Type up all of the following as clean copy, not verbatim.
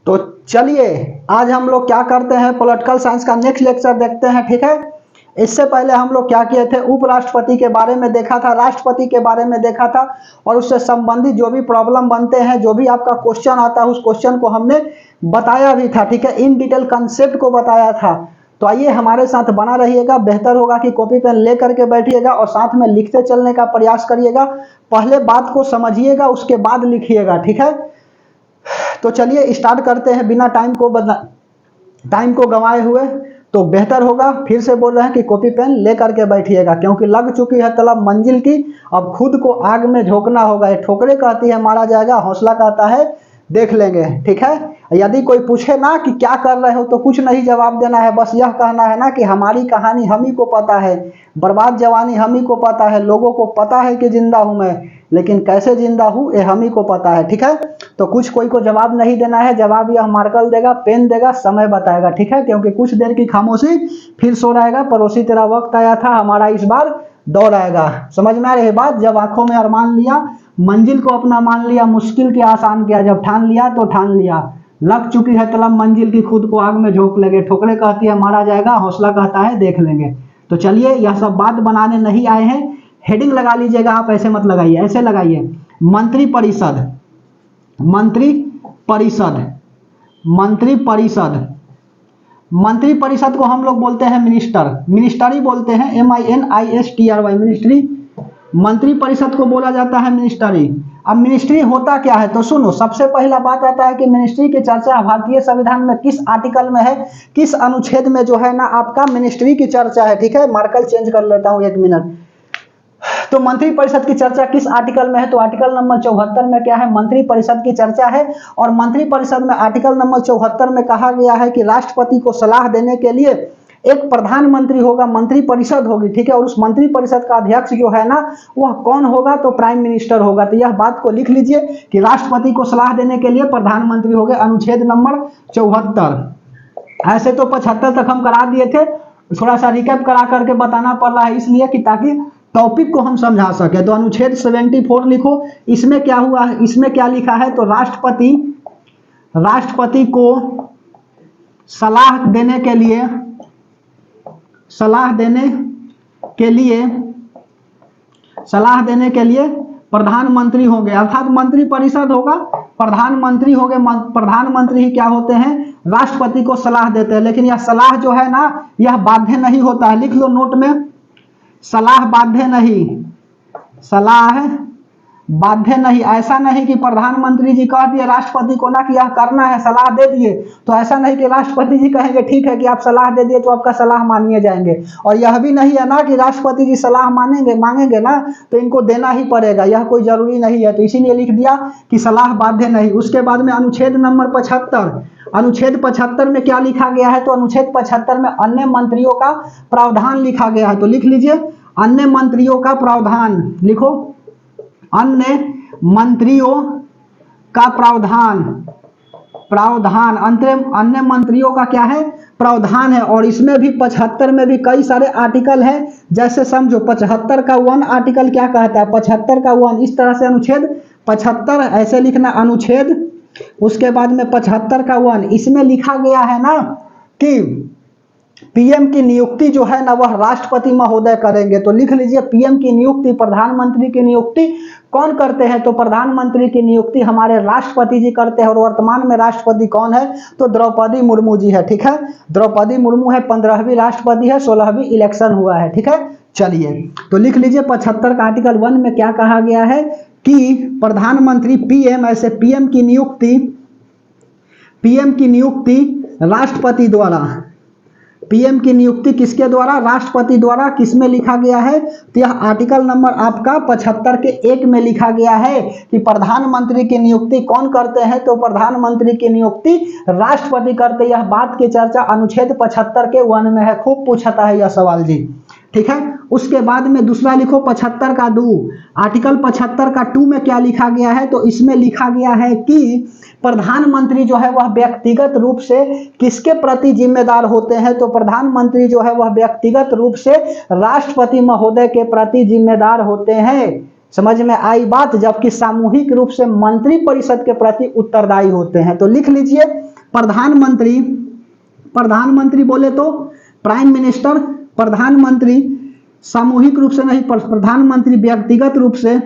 तो चलिए आज हम लोग क्या करते हैं, पॉलिटिकल साइंस का नेक्स्ट लेक्चर देखते हैं। ठीक है, इससे पहले हम लोग क्या किए थे, उपराष्ट्रपति के बारे में देखा था, राष्ट्रपति के बारे में देखा था, और उससे संबंधित जो भी प्रॉब्लम बनते हैं, जो भी आपका क्वेश्चन आता है, उस क्वेश्चन को हमने बताया भी था। ठीक है, इन डिटेल कंसेप्ट को बताया था। तो आइए हमारे साथ बना रहिएगा, बेहतर होगा कि कॉपी पेन ले करके बैठिएगा और साथ में लिखते चलने का प्रयास करिएगा। पहले बात को समझिएगा, उसके बाद लिखिएगा। ठीक है, तो चलिए स्टार्ट करते हैं बिना टाइम को गंवाए हुए। तो बेहतर होगा, फिर से बोल रहे हैं कि कॉपी पेन ले करके बैठिएगा, क्योंकि लग चुकी है तलब मंजिल की। अब खुद को आग में झोंकना होगा। ये ठोकरे कहती है मारा जाएगा, हौसला कहता है देख लेंगे। ठीक है, यदि कोई पूछे ना कि क्या कर रहे हो, तो कुछ नहीं जवाब देना है, बस यह कहना है ना कि हमारी कहानी हम ही को पता है, बर्बाद जवानी हम ही को पता है, लोगों को पता है कि जिंदा हूं मैं, लेकिन कैसे जिंदा हूं ये हम ही को पता है। ठीक है, तो कुछ कोई को जवाब नहीं देना है, जवाब यह मार्कर देगा, पेन देगा, समय बताएगा। ठीक है, क्योंकि कुछ देर की खामोशी फिर सो रहेगा। पड़ोसी तेरा वक्त आया था, हमारा इस बार दौड़ आएगा। समझ में आ रही बात? जब आंखों में अरमान लिया, मंजिल को अपना मान लिया, मुश्किल के आसान किया, जब ठान लिया तो ठान लिया, लग चुकी है तलब मंजिल की, खुद को आग में झोंक लेंगे। ठोकरे कहती है मारा जाएगा, हौसला कहता है देख लेंगे। तो चलिए, यह सब बात बनाने नहीं आए हैं। हेडिंग लगा लीजिएगा, आप ऐसे मत लगाइए, ऐसे लगाइए, मंत्री परिषद, मंत्री परिषद, मंत्री परिषद। मंत्री परिषद को हम लोग बोलते हैं मिनिस्टर, मिनिस्टरी बोलते हैं, MINISTRY, मिनिस्ट्री। मंत्री परिषद को बोला जाता है मिनिस्टरी। अब मिनिस्ट्री होता क्या है, तो सुनो, सबसे पहला बात आता है कि मिनिस्ट्री की चर्चा भारतीय संविधान में किस आर्टिकल में है, किस अनुच्छेद में जो है ना आपका मिनिस्ट्री की चर्चा है। ठीक है, मार्कर चेंज कर लेता हूं, 1 मिनट। तो मंत्री परिषद की चर्चा किस आर्टिकल में है, तो आर्टिकल नंबर 74 में क्या है, मंत्री परिषद की चर्चा है। और मंत्री परिषद में आर्टिकल नंबर 74 में कहा गया है कि राष्ट्रपति को सलाह देने के लिए एक प्रधानमंत्री होगा, मंत्री परिषद होगी। ठीक है, और उस मंत्री परिषद का अध्यक्ष जो है ना वह कौन होगा, तो प्राइम मिनिस्टर होगा। तो यह बात को लिख लीजिए कि राष्ट्रपति को सलाह देने के लिए प्रधानमंत्री हो गए, अनुच्छेद नंबर 74। ऐसे तो 75 तक हम करा दिए थे, थोड़ा सा रिकैप करा करके बताना पड़ रहा है, इसलिए कि ताकि टॉपिक को हम समझा सके। तो अनुच्छेद 74 लिखो। इसमें क्या हुआ है, इसमें क्या लिखा है, तो राष्ट्रपति को सलाह देने के लिए, सलाह देने के लिए प्रधानमंत्री होंगे, अर्थात मंत्री परिषद होगा, प्रधानमंत्री होंगे। प्रधानमंत्री ही क्या होते हैं, राष्ट्रपति को सलाह देते हैं। लेकिन यह सलाह जो है ना यह बाध्य नहीं होता है, लिख लो नोट में, सलाह बाध्य नहीं, सलाह बाध्य नहीं। ऐसा नहीं कि प्रधानमंत्री जी कह दिए राष्ट्रपति को ना कि यह करना है, सलाह दे दिए, तो ऐसा नहीं कि राष्ट्रपति जी कहेंगे ठीक है कि आप सलाह दे दिए तो आपका सलाह मानिए जाएंगे। और यह भी नहीं है ना कि राष्ट्रपति जी सलाह मांगेंगे ना तो इनको देना ही पड़ेगा, यह कोई जरूरी नहीं है। तो इसीलिए लिख दिया कि सलाह बाध्य नहीं। उसके बाद में अनुच्छेद नंबर 75, अनुच्छेद 75 में क्या लिखा गया है, तो अनुच्छेद 75 में अन्य मंत्रियों का प्रावधान लिखा गया है। तो लिख लीजिए, अन्य मंत्रियों का प्रावधान लिखो, अन्य मंत्रियों का प्रावधान, प्रावधान, अन्य मंत्रियों का क्या है, प्रावधान है। और इसमें भी 75 में भी कई सारे आर्टिकल हैं, जैसे समझो 75 का 1 आर्टिकल क्या कहता है, 75 का 1, इस तरह से अनुच्छेद 75 ऐसे लिखना, अनुच्छेद, उसके बाद में 75 का 1, इसमें लिखा गया है ना कि पीएम की नियुक्ति जो है ना वह राष्ट्रपति महोदय करेंगे। तो लिख लीजिए, पीएम की नियुक्ति, प्रधानमंत्री की नियुक्ति कौन करते हैं, तो प्रधानमंत्री की नियुक्ति हमारे राष्ट्रपति जी करते हैं। और वर्तमान में राष्ट्रपति कौन है, तो द्रौपदी मुर्मू जी है। ठीक है, द्रौपदी मुर्मू है, 15वीं राष्ट्रपति है, 16वीं इलेक्शन हुआ है। ठीक है, चलिए तो लिख लीजिए 75 का आर्टिकल 1 में क्या कहा गया है कि प्रधानमंत्री पीएम, ऐसे पीएम की नियुक्ति राष्ट्रपति द्वारा, पीएम की नियुक्ति किसके द्वारा, राष्ट्रपति द्वारा। किसमें लिखा गया है, तो यह आर्टिकल नंबर आपका 75 के 1 में लिखा गया है कि प्रधानमंत्री की नियुक्ति कौन करते हैं, तो प्रधानमंत्री की नियुक्ति राष्ट्रपति करते। यह बात की चर्चा अनुच्छेद 75 के 1 में है, खूब पूछता है यह सवाल जी। ठीक है, उसके बाद में दूसरा लिखो 75 का 2, आर्टिकल 75 का 2 में क्या लिखा गया है, तो इसमें लिखा गया है कि प्रधानमंत्री जो है वह व्यक्तिगत रूप से किसके प्रति जिम्मेदार होते हैं, तो प्रधानमंत्री जो है वह व्यक्तिगत रूप से राष्ट्रपति महोदय के प्रति जिम्मेदार होते हैं। समझ में आई बात, जबकि सामूहिक रूप से मंत्री परिषद के प्रति उत्तरदायी होते हैं। तो लिख लीजिए प्रधानमंत्री, प्रधानमंत्री बोले तो प्राइम मिनिस्टर, प्रधानमंत्री सामूहिक रूप से नहीं, प्रधानमंत्री व्यक्तिगत रूप से,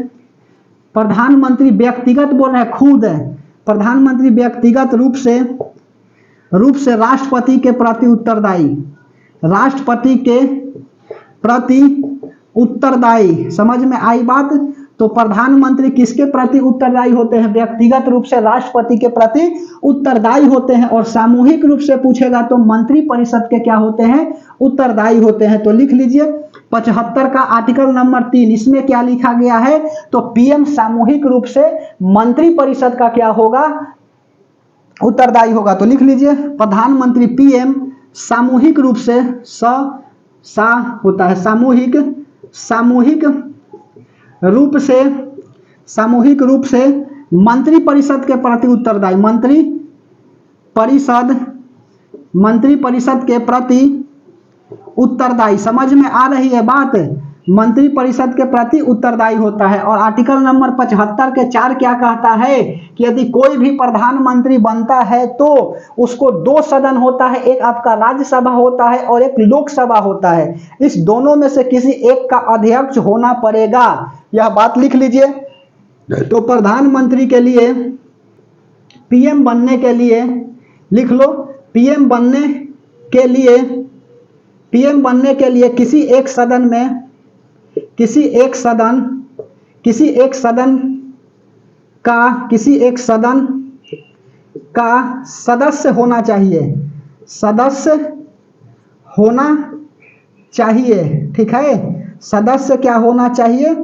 प्रधानमंत्री व्यक्तिगत बोल रहे हैं खुद है, प्रधानमंत्री व्यक्तिगत रूप से राष्ट्रपति के प्रति उत्तरदायी, राष्ट्रपति के प्रति उत्तरदायी। समझ में आई बात? तो प्रधानमंत्री किसके प्रति उत्तरदायी होते हैं? व्यक्तिगत रूप से राष्ट्रपति के प्रति उत्तरदायी होते हैं। और सामूहिक रूप से पूछेगा तो मंत्रिपरिषद के क्या होते हैं? उत्तरदायी होते हैं। तो लिख लीजिए 75 का आर्टिकल नंबर 3, इसमें क्या लिखा गया है? तो पीएम सामूहिक रूप से मंत्रिपरिषद का क्या होगा? उत्तरदायी होगा। तो लिख लीजिए प्रधानमंत्री पीएम सामूहिक रूप से सा होता है, सामूहिक रूप से मंत्रिपरिषद के प्रति उत्तरदायी, मंत्रिपरिषद के प्रति उत्तरदायी। समझ में आ रही है बात? मंत्रिपरिषद के प्रति उत्तरदायी होता है। और आर्टिकल नंबर 75 के 4 क्या कहता है कि यदि कोई भी प्रधानमंत्री बनता है तो उसको 2 सदन होता है, एक आपका राज्यसभा होता है और एक लोकसभा होता है। इस दोनों में से किसी एक का अध्यक्ष होना पड़ेगा, यह बात लिख लीजिए। तो प्रधानमंत्री के लिए, पीएम बनने के लिए लिख लो, पीएम बनने के लिए किसी एक सदन का सदस्य होना चाहिए, ठीक है? सदस्य क्या होना चाहिए?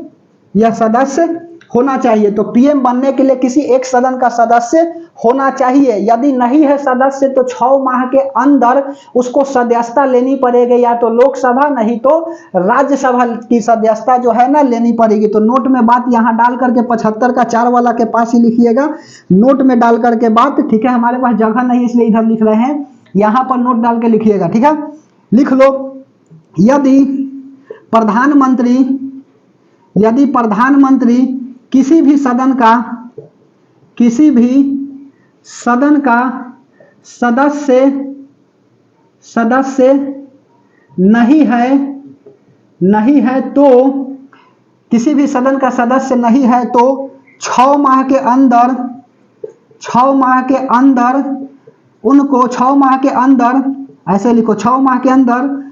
यह सदस्य होना चाहिए। तो पीएम बनने के लिए किसी एक सदन का सदस्य होना चाहिए। यदि नहीं है सदस्य तो 6 माह के अंदर उसको सदस्यता लेनी पड़ेगी, या तो लोकसभा नहीं तो राज्यसभा की सदस्यता जो है ना लेनी पड़ेगी। तो नोट में बात यहाँ डाल करके 75 का 4 वाला के पास ही लिखिएगा, नोट में डाल करके बात, ठीक है? हमारे पास जगह नहीं इसलिए इधर लिख रहे हैं, यहाँ पर नोट डाल के लिखिएगा, ठीक है? लिख लो, यदि प्रधानमंत्री किसी भी सदन का सदस्य नहीं है तो, किसी भी सदन का सदस्य नहीं है तो 6 माह के अंदर ऐसे लिखो, 6 माह के अंदर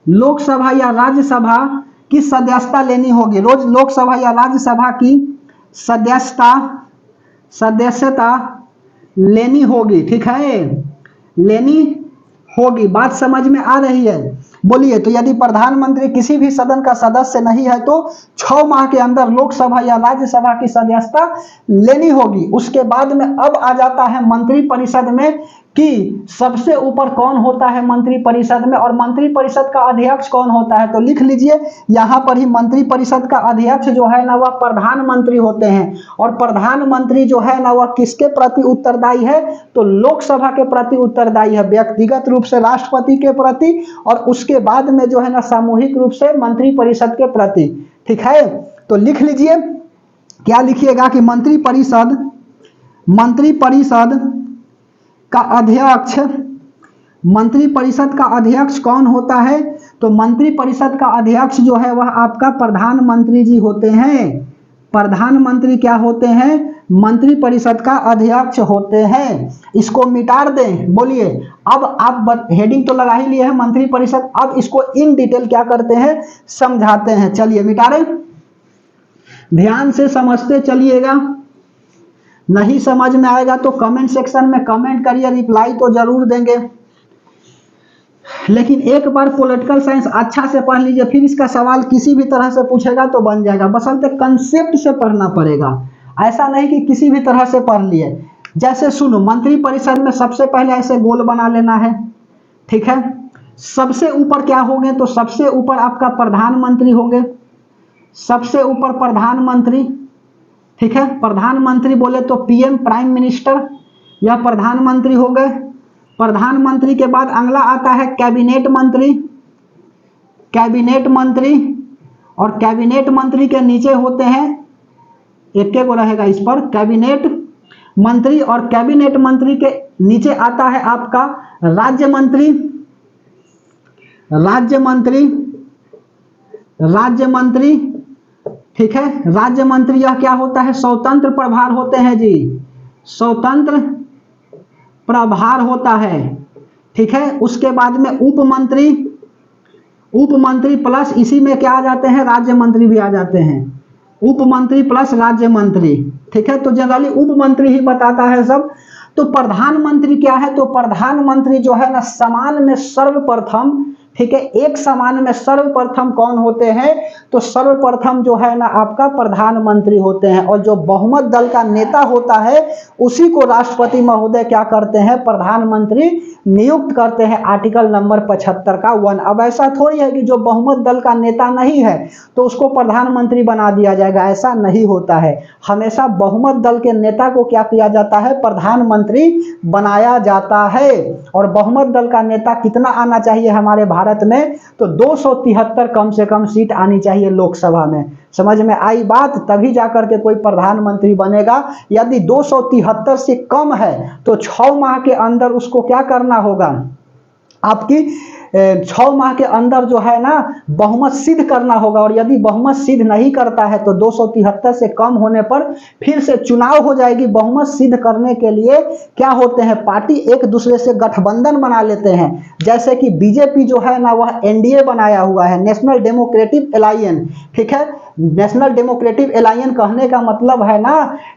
लोकसभा या राज्यसभा की सदस्यता लेनी होगी। रोज लोकसभा या राज्यसभा की सदस्यता लेनी होगी, ठीक है? लेनी होगी। बात समझ में आ रही है? बोलिए। तो यदि प्रधानमंत्री किसी भी सदन का सदस्य नहीं है तो 6 माह के अंदर लोकसभा या राज्यसभा की सदस्यता लेनी होगी। उसके बाद में अब आ जाता है मंत्रिपरिषद में कि सबसे ऊपर कौन होता है मंत्रिपरिषद में, और मंत्रिपरिषद का अध्यक्ष कौन होता है? तो लिख लीजिए यहाँ पर ही, मंत्रिपरिषद का अध्यक्ष जो है ना वह प्रधानमंत्री होते हैं। और प्रधानमंत्री जो है ना वह किसके प्रति उत्तरदायी है? तो लोकसभा के प्रति उत्तरदायी है, व्यक्तिगत रूप से राष्ट्रपति के प्रति, और उसके बाद में जो है ना सामूहिक रूप से मंत्रिपरिषद के प्रति, ठीक है? तो लिख लीजिए, क्या लिखिएगा कि मंत्रिपरिषद का अध्यक्ष कौन होता है? तो मंत्रिपरिषद का अध्यक्ष जो है वह आपका प्रधानमंत्री जी होते हैं। प्रधानमंत्री क्या होते हैं? मंत्रिपरिषद का अध्यक्ष होते हैं। इसको मिटा दें। बोलिए। अब आप हेडिंग तो लगा ही लिए हैं मंत्रिपरिषद, अब इसको इन डिटेल क्या करते हैं? समझाते हैं। चलिए मिटा रहे, ध्यान से समझते चलिएगा। नहीं समझ में आएगा तो कमेंट सेक्शन में कमेंट करिए, रिप्लाई तो जरूर देंगे। लेकिन एक बार पॉलिटिकल साइंस अच्छा से पढ़ लीजिए, फिर इसका सवाल किसी भी तरह से पूछेगा तो बन जाएगा। बसंत कंसेप्ट से पढ़ना पड़ेगा, ऐसा नहीं कि किसी भी तरह से पढ़ लिए। जैसे सुनो, मंत्रिपरिषद में सबसे पहले ऐसे गोल बना लेना है, ठीक है? सबसे ऊपर क्या होंगे? तो सबसे ऊपर आपका प्रधानमंत्री होंगे, सबसे ऊपर प्रधानमंत्री, ठीक है? प्रधानमंत्री बोले तो पीएम, प्राइम मिनिस्टर, यह प्रधानमंत्री हो गए। प्रधानमंत्री के बाद अगला आता है कैबिनेट मंत्री, कैबिनेट मंत्री, और कैबिनेट मंत्री के नीचे होते हैं एक को रहेगा इस पर कैबिनेट मंत्री, और कैबिनेट मंत्री के नीचे आता है आपका राज्य मंत्री। राज्य मंत्री, राज्य मंत्री, ठीक है। राज्य मंत्री यह क्या होता है, स्वतंत्र प्रभार होते हैं जी, स्वतंत्र प्रभार होता है, ठीक है। उसके बाद में उप मंत्री, उप मंत्री प्लस इसी में क्या आ जाते हैं, राज्य मंत्री भी आ जाते हैं, उप मंत्री प्लस राज्य मंत्री, ठीक है। तो जनरली उप मंत्री ही बताता है सब। तो प्रधानमंत्री क्या है, तो प्रधानमंत्री जो है ना समान में सर्वप्रथम, ठीक है, एक समान में सर्वप्रथम कौन होते हैं, तो सर्वप्रथम जो है ना आपका प्रधानमंत्री होते हैं, और जो बहुमत दल का नेता होता है उसी को राष्ट्रपति महोदय क्या करते हैं, प्रधानमंत्री नियुक्त करते हैं, आर्टिकल नंबर 75 का 1। अब ऐसा थोड़ी है कि जो बहुमत दल का नेता नहीं है तो उसको प्रधानमंत्री बना दिया जाएगा, ऐसा नहीं होता है। हमेशा बहुमत दल के नेता को क्या किया जाता है, प्रधानमंत्री बनाया जाता है। और बहुमत दल का नेता कितना आना चाहिए हमारे भारत में, तो 273 कम से कम सीट आनी चाहिए लोकसभा में। समझ में आई बात, तभी जाकर के कोई प्रधानमंत्री बनेगा। यदि 273 से कम है तो 6 माह के अंदर उसको क्या करना होगा, आपकी 6 माह के अंदर जो है ना बहुमत सिद्ध करना होगा। और यदि बहुमत सिद्ध नहीं करता है तो 273 से कम होने पर फिर से चुनाव हो जाएगी। बहुमत सिद्ध करने के लिए क्या होते हैं, पार्टी एक दूसरे से गठबंधन बना लेते हैं। जैसे कि बीजेपी जो है ना वह एनडीए बनाया हुआ है, नेशनल डेमोक्रेटिक एलायंस, ठीक है। नेशनल डेमोक्रेटिक एलायंस कहने का मतलब है ना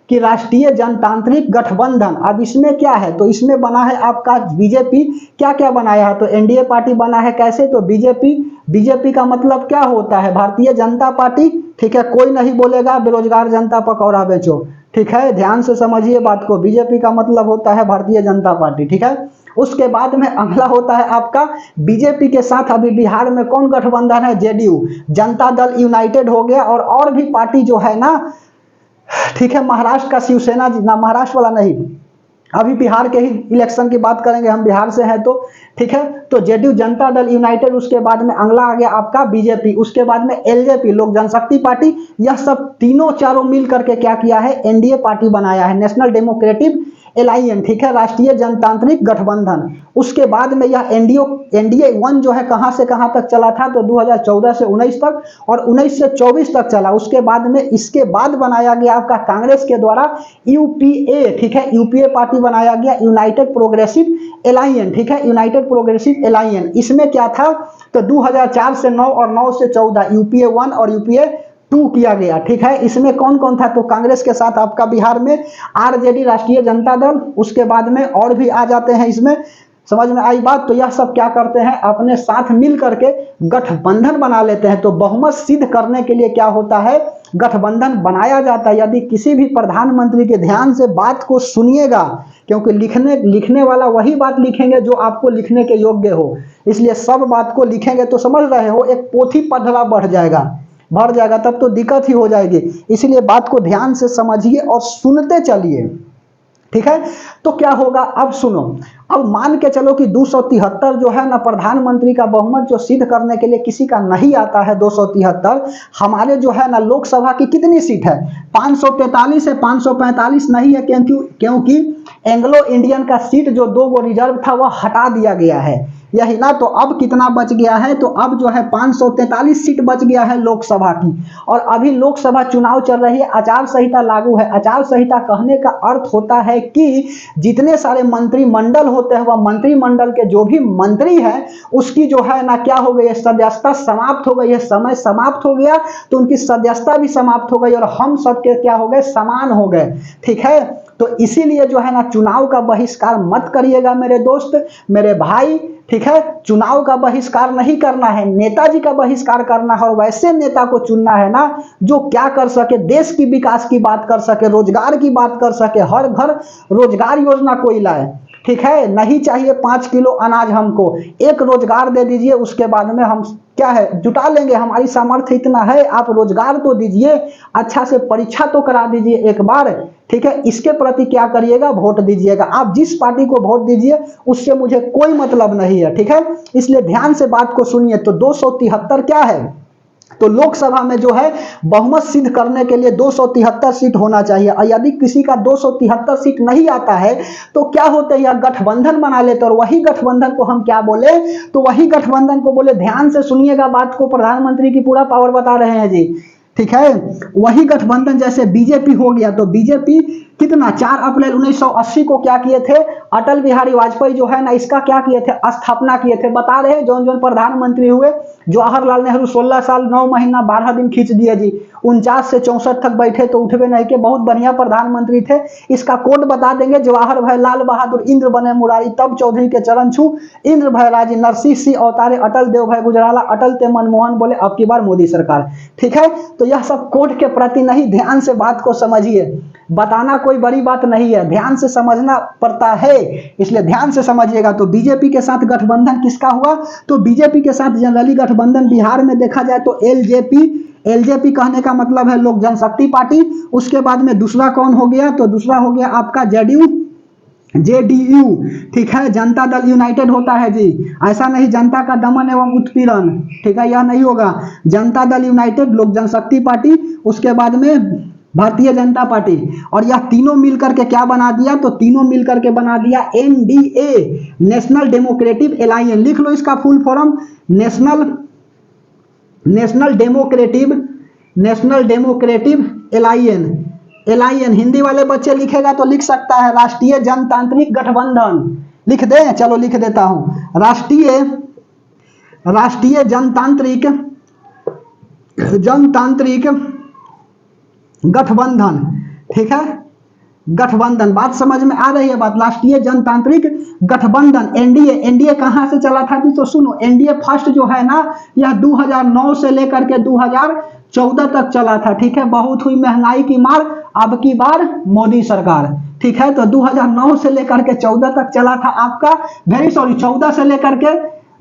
कि राष्ट्रीय जनतांत्रिक गठबंधन। अब इसमें क्या है, तो इसमें बना है आपका बीजेपी, क्या क्या बनाया है, तो एनडीए पार्टी बना है। कैसे, तो बीजेपी, बीजेपी का मतलब क्या होता है, भारतीय जनता पार्टी, ठीक है। कोई नहीं बोलेगा बेरोजगार जनता पकौड़ा बेचो, ठीक है, ध्यान से समझिए बात को। बीजेपी का मतलब होता है भारतीय जनता पार्टी, ठीक है। उसके बाद में अगला होता है आपका बीजेपी के साथ अभी बिहार में कौन गठबंधन है, जेडीयू, जनता दल यूनाइटेड हो गया। और भी पार्टी जो है ना, ठीक है, महाराष्ट्र का शिवसेना, ना महाराष्ट्र वाला नहीं, अभी बिहार के ही इलेक्शन की बात करेंगे, हम बिहार से हैं तो, ठीक है। तो जेडीयू, जनता दल यूनाइटेड, उसके बाद में अगला आ गया आपका बीजेपी, उसके बाद में एलजेपी, लोक जनशक्ति पार्टी। यह सब तीनों चारों मिल करके क्या किया है, एनडीए पार्टी बनाया है, नेशनल डेमोक्रेटिक एलायंस, ठीक है, राष्ट्रीय जनतांत्रिक गठबंधन। उसके बाद में यह एनडीए 1 जो है कहां से कहां तक चला था, तो 2014 से 19 तक, और 19 से 24 तक चला। उसके बाद में इसके बाद बनाया गया आपका कांग्रेस के द्वारा यूपीए, ठीक है, यूपीए पार्टी बनाया गया, यूनाइटेड प्रोग्रेसिव एलायंस, ठीक है, यूनाइटेड प्रोग्रेसिव एलायंस। इसमें क्या था, तो 2004 से 9 और 9 से 14 यूपीए 1 और यूपीए 2 किया गया, ठीक है। इसमें कौन कौन था, तो कांग्रेस के साथ आपका बिहार में आरजेडी, राष्ट्रीय जनता दल, उसके बाद में और भी आ जाते हैं इसमें। समझ में आई बात, तो यह सब क्या करते हैं, अपने साथ मिल करके गठबंधन बना लेते हैं। तो बहुमत सिद्ध करने के लिए क्या होता है, गठबंधन बनाया जाता है। यदि किसी भी प्रधानमंत्री के ध्यान से बात को सुनिएगा, क्योंकि लिखने वाला वही बात लिखेंगे जो आपको लिखने के योग्य हो, इसलिए सब बात को लिखेंगे तो समझ रहे हो, एक पोथी पढ़ना बढ़ जाएगा, तब तो दिक्कत ही हो जाएगी। इसलिए बात को ध्यान से समझिए और सुनते चलिए, ठीक है। तो क्या होगा, अब सुनो, अब मान के चलो कि 273 जो है ना प्रधानमंत्री का बहुमत जो सिद्ध करने के लिए किसी का नहीं आता है, 273 हमारे जो है ना लोकसभा की कितनी सीट है, 543 है, 545 नहीं है, क्योंकि एंग्लो इंडियन का सीट जो 2 गो रिजर्व था वह हटा दिया गया है, यही ना। तो अब कितना बच गया है, तो अब जो है 543 सीट बच गया है लोकसभा की। और अभी लोकसभा चुनाव चल रही है, आचार संहिता लागू है। आचार संहिता कहने का अर्थ होता है कि जितने सारे मंत्रिमंडल होते हैं, वह मंत्रिमंडल के जो भी मंत्री हैं उसकी जो है ना क्या हो गई है, सदस्यता समाप्त हो गई है, समय समाप्त हो गया, तो उनकी सदस्यता भी समाप्त हो गई और हम सबके क्या हो गए, समान हो गए, ठीक है। तो इसीलिए जो है ना चुनाव का बहिष्कार मत करिएगा मेरे दोस्त, मेरे भाई, ठीक है। चुनाव का बहिष्कार नहीं करना है, नेताजी का बहिष्कार करना है, और वैसे नेता को चुनना है ना जो क्या कर सके, देश की विकास की बात कर सके, रोजगार की बात कर सके, हर घर रोजगार योजना कोई लाए, ठीक है। नहीं चाहिए 5 किलो अनाज, हमको एक रोजगार दे दीजिए, उसके बाद में हम क्या है जुटा लेंगे, हमारी सामर्थ्य इतना है, आप रोजगार तो दीजिए, अच्छा से परीक्षा तो करा दीजिए एक बार, ठीक है। इसके प्रति क्या करिएगा, वोट दीजिएगा। आप जिस पार्टी को वोट दीजिए उससे मुझे कोई मतलब नहीं है, ठीक है। इसलिए ध्यान से बात को सुनिए। तो 273 क्या है, तो लोकसभा में जो है बहुमत सिद्ध करने के लिए 273 सीट होना चाहिए, और यदि किसी का 273 सीट नहीं आता है तो क्या होता है, यह गठबंधन बना लेते, और वही गठबंधन को हम क्या बोले, तो वही गठबंधन को बोले, ध्यान से सुनिएगा बात को, प्रधानमंत्री की पूरा पावर बता रहे हैं जी, ठीक है। वही गठबंधन जैसे बीजेपी हो गया, तो बीजेपी कितना 4 अप्रैल 1980 को क्या किए थे, अटल बिहारी वाजपेयी जो है ना, इसका क्या किए थे, स्थापना किए थे। बता रहे हैं जौन जौन प्रधानमंत्री हुए, जवाहरलाल नेहरू 16 साल 9 महीना 12 दिन खींच दिए जी, 49 से 64 तक बैठे तो उठवे नहीं के, बहुत बढ़िया प्रधानमंत्री थे। इसका कोड बता देंगे, जवाहर भय लाल बहादुर, इंद्र बने मुरारी, तब चौधरी के चरण छू, इंद्र भय राजी, नरसिंह सिंह अवतारे, अटल देव भय गुजराला, अटल ते मनमोहन बोले, अब की बार मोदी सरकार, ठीक है। तो यह सब कोड के प्रति नहीं, ध्यान से बात को समझिए, बताना कोई बड़ी बात नहीं है, ध्यान से समझना पड़ता है, इसलिए ध्यान से समझिएगा। तो बीजेपी के साथ गठबंधन किसका हुआ, तो बीजेपी के साथ जनरली गठबंधन बिहार में देखा जाए तो एलजेपी कहने का मतलब है लोक जनशक्ति पार्टी। उसके बाद में दूसरा कौन हो गया, तो दूसरा हो गया आपका जेडीयू, ठीक है, जनता दल यूनाइटेड होता है जी, ऐसा नहीं जनता का दमन एवं उत्पीड़न, ठीक है, यह नहीं होगा, जनता दल यूनाइटेड, लोक जनशक्ति पार्टी, उसके बाद में भारतीय जनता पार्टी, और यह तीनों मिलकर के क्या बना दिया, तो तीनों मिलकर के बना दिया एनडीए, नेशनल डेमोक्रेटिक एलायंस। लिख लो इसका full form, national democratic alliance. Hindi वाले बच्चे लिखेगा तो लिख सकता है राष्ट्रीय जनतांत्रिक गठबंधन, लिख दे, चलो लिख देता हूं, राष्ट्रीय जनतांत्रिक गठबंधन, ठीक है, गठबंधन, बात समझ में आ रही है बात, राष्ट्रीय जनतांत्रिक गठबंधन, एनडीए कहां से चला था, तो सुनो, एनडीए फर्स्ट जो है ना, यह 2009 से लेकर के 2014 तक चला था, ठीक है। बहुत हुई महंगाई की मार, अब की बार मोदी सरकार, ठीक है। तो 2009 से लेकर के 14 तक चला था आपका, 14 से लेकर के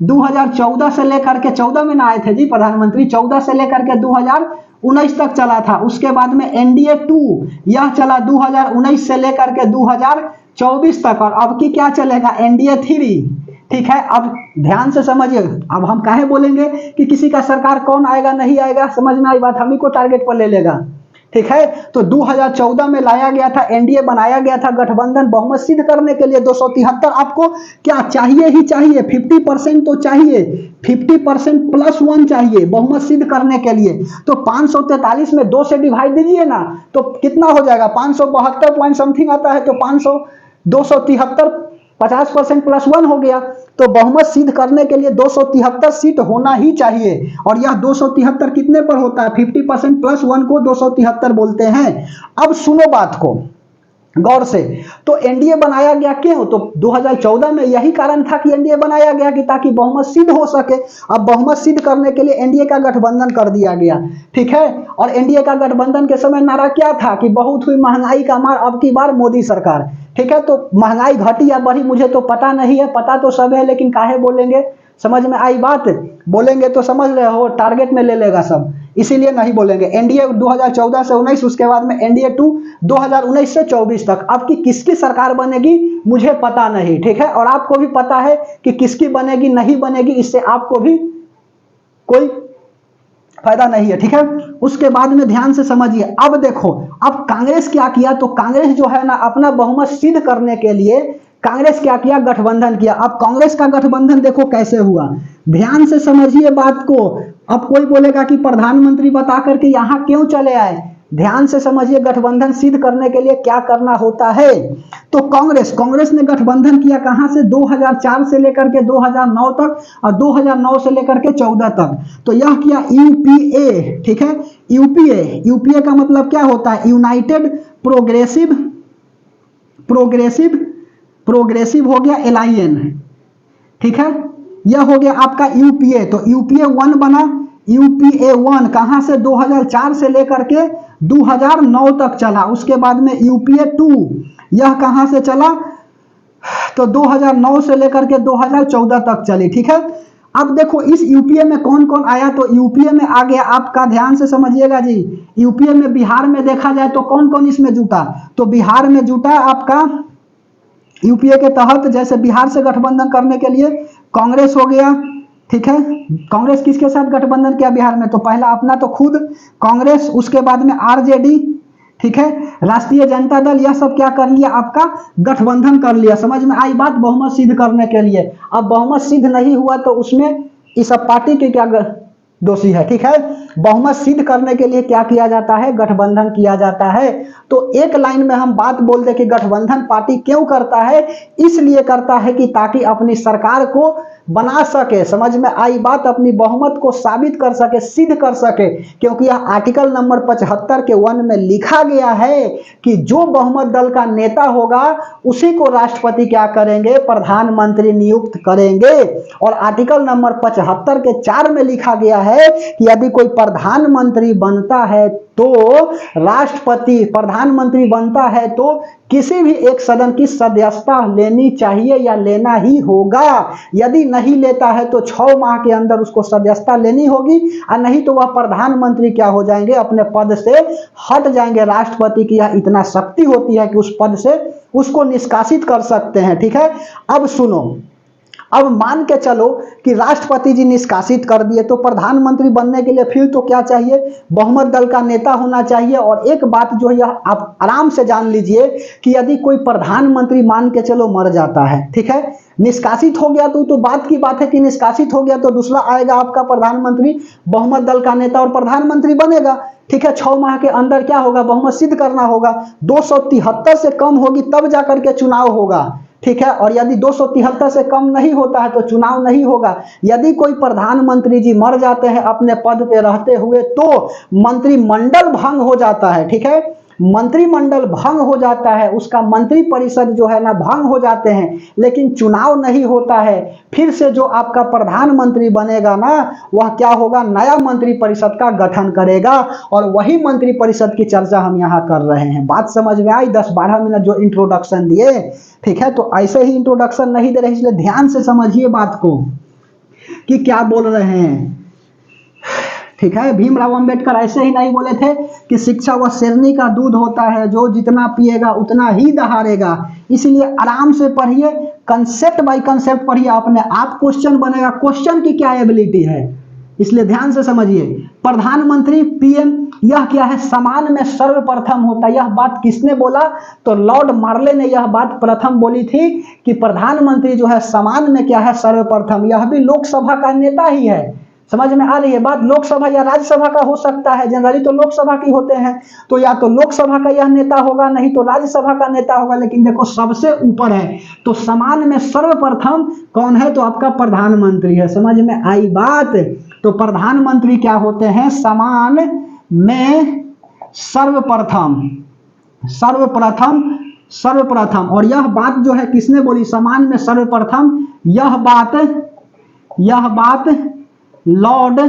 2014 से लेकर के 14 में ना आए थे जी प्रधानमंत्री, 14 से लेकर के 2019 तक चला था। उसके बाद में एनडीए 2 यह चला 2019 से लेकर के 2024 तक, और अब की क्या चलेगा, एनडीए 3, ठीक है। अब ध्यान से समझिए, अब हम काहे बोलेंगे कि किसी का सरकार कौन आएगा नहीं आएगा, समझ में आई बात, हम ही को टारगेट पर ले लेगा, ठीक है। तो 2014 में लाया गया था, एनडीए बनाया गया था, गठबंधन बहुमत सिद्ध करने के लिए 273 आपको क्या चाहिए ही चाहिए, 50% तो चाहिए, 50% +1 चाहिए बहुमत सिद्ध करने के लिए। तो 543 में 2 से डिवाइड दीजिए ना, तो कितना हो जाएगा, 572 पॉइंट समथिंग आता है, तो 273 50% +1 हो गया। तो बहुमत सिद्ध करने के लिए 273 सीट होना ही चाहिए, और यह 273 कितने पर होता है, 50% +1 को 273 बोलते हैं। अब सुनो बात को गौर से, तो एनडीए बनाया गया क्यों, तो 2014 में यही कारण था कि एनडीए बनाया गया कि ताकि बहुमत सिद्ध हो सके। अब बहुमत सिद्ध करने के लिए एनडीए का गठबंधन कर दिया गया, ठीक है। और एनडीए का गठबंधन के समय नारा क्या था कि बहुत हुई महंगाई का मार, अब की बार मोदी सरकार, ठीक है। तो महंगाई घटी या बढ़ी मुझे तो पता नहीं है, पता तो सब है, लेकिन काहे बोलेंगे, समझ में आई बात, बोलेंगे तो समझ रहे हो टारगेट में ले लेगा सब, इसीलिए नहीं बोलेंगे। एनडीए 2014 से 19, उसके बाद में एनडीए 2 2019 से 24 तक। अब की किसकी सरकार बनेगी मुझे पता नहीं, ठीक है, और आपको भी पता है कि किसकी बनेगी नहीं बनेगी, इससे आपको भी कोई फायदा नहीं है, ठीक है। उसके बाद में ध्यान से समझिए, अब देखो, अब कांग्रेस क्या किया, तो कांग्रेस जो है ना अपना बहुमत सिद्ध करने के लिए कांग्रेस क्या किया, गठबंधन किया। अब कांग्रेस का गठबंधन देखो कैसे हुआ, ध्यान से समझिए बात को। अब कोई बोलेगा कि प्रधानमंत्री बता करके यहां क्यों चले आए, ध्यान से समझिए, गठबंधन सिद्ध करने के लिए क्या करना होता है। तो कांग्रेस ने गठबंधन किया कहां से, 2004 से लेकर के 2009 तक, और 2009 से लेकर के 14 तक। तो यह किया यूपीए, ठीक है, यूपीए का मतलब क्या होता है, यूनाइटेड प्रोग्रेसिव हो गया एलायंस, ठीक है, यह हो गया आपका यूपीए। तो यूपीए 1 बना, यूपीए 1 कहां से, 2004 से लेकर के 2009 तक चला। उसके बाद में यूपीए 2 यह कहां से चला, तो 2009 से लेकर के 2014 तक चली, ठीक है। अब देखो इस यूपीए में कौन कौन आया, तो यूपीए में आ गया आपका, ध्यान से समझिएगा जी, यूपीए में बिहार में देखा जाए तो कौन कौन इसमें जुटा, तो बिहार में जुटा आपका यूपीए के तहत, जैसे बिहार से गठबंधन करने के लिए कांग्रेस हो गया, ठीक है। कांग्रेस किसके साथ गठबंधन किया बिहार में? तो पहला अपना तो खुद कांग्रेस, उसके बाद में आरजेडी, ठीक है, राष्ट्रीय जनता दल, यह सब क्या कर लिया आपका गठबंधन कर लिया। समझ में आई बात? बहुमत सिद्ध करने के लिए। अब बहुमत सिद्ध नहीं हुआ तो उसमें इस सब पार्टी के क्या दोषी है? ठीक है, बहुमत सिद्ध करने के लिए क्या किया जाता है? गठबंधन किया जाता है। तो एक लाइन में हम बात बोल दे कि गठबंधन पार्टी क्यों करता है? इसलिए करता है कि ताकि अपनी सरकार को बना सके। समझ में आई बात? अपनी बहुमत को साबित कर सके, सिद्ध कर सके, क्योंकि यह आर्टिकल नंबर 75 के 1 में लिखा गया है कि जो बहुमत दल का नेता होगा उसी को राष्ट्रपति क्या करेंगे? प्रधानमंत्री नियुक्त करेंगे। और आर्टिकल नंबर 75 के 4 में लिखा गया है कि यदि कोई प्रधानमंत्री बनता है तो राष्ट्रपति, प्रधानमंत्री बनता है तो किसी भी एक सदन की सदस्यता लेनी चाहिए या लेना ही होगा। यदि नहीं लेता है तो 6 माह के अंदर उसको सदस्यता लेनी होगी, और नहीं तो वह प्रधानमंत्री क्या हो जाएंगे? अपने पद से हट जाएंगे। राष्ट्रपति की यह इतना शक्ति होती है कि उस पद से उसको निष्कासित कर सकते हैं। ठीक है, अब सुनो, अब मान के चलो कि राष्ट्रपति जी निष्कासित कर दिए, तो प्रधानमंत्री बनने के लिए फिर तो क्या चाहिए? बहुमत दल का नेता होना चाहिए। और एक बात जो है आप आराम से जान लीजिए कि यदि कोई प्रधानमंत्री मान के चलो मर जाता है, ठीक है, निष्कासित हो गया, तो बात की बात है कि निष्कासित हो गया तो दूसरा आएगा आपका प्रधानमंत्री, बहुमत दल का नेता, और प्रधानमंत्री बनेगा। ठीक है, 6 माह के अंदर क्या होगा? बहुमत सिद्ध करना होगा। 273 से कम होगी तब जाकर के चुनाव होगा। ठीक है, और यदि 273 से कम नहीं होता है तो चुनाव नहीं होगा। यदि कोई प्रधानमंत्री जी मर जाते हैं अपने पद पे रहते हुए तो मंत्रिमंडल भंग हो जाता है। ठीक है, मंत्रिमंडल भंग हो जाता है, उसका मंत्री परिषद जो है ना भंग हो जाते हैं, लेकिन चुनाव नहीं होता है। फिर से जो आपका प्रधानमंत्री बनेगा ना, वह क्या होगा? नया मंत्री परिषद का गठन करेगा, और वही मंत्री परिषद की चर्चा हम यहाँ कर रहे हैं। बात समझ में आई? 10-12 मिनट जो इंट्रोडक्शन दिए, ठीक है, तो ऐसे ही इंट्रोडक्शन नहीं दे रहे, इसलिए ध्यान से समझिए बात को कि क्या बोल रहे हैं। ठीक है, भीमराव अंबेडकर ऐसे ही नहीं बोले थे कि शिक्षा वह शेरनी का दूध होता है, जो जितना पिएगा उतना ही दहाड़ेगा। इसलिए आराम से पढ़िए, कंसेप्ट बाय कंसेप्ट पढ़िए, अपने आप क्वेश्चन बनेगा। क्वेश्चन की क्या एबिलिटी है, इसलिए ध्यान से समझिए। प्रधानमंत्री, पीएम, यह क्या है? समान में सर्वप्रथम होता है। यह बात किसने बोला? तो लॉर्ड मार्ले ने यह बात प्रथम बोली थी कि प्रधानमंत्री जो है समान में क्या है? सर्वप्रथम। यह भी लोकसभा का नेता ही है। समझ में आ रही है बात? लोकसभा या राज्यसभा का हो सकता है, जनरली तो लोकसभा की होते हैं, तो या तो लोकसभा का यह नेता होगा, नहीं तो राज्यसभा का नेता होगा। लेकिन देखो सबसे ऊपर है, तो समान में सर्वप्रथम कौन है? तो आपका प्रधानमंत्री है। समझ में आई बात? तो प्रधानमंत्री क्या होते हैं? समान में सर्वप्रथम, सर्वप्रथम, सर्वप्रथम। और यह बात जो है किसने बोली? समान में सर्वप्रथम। यह बात लॉर्ड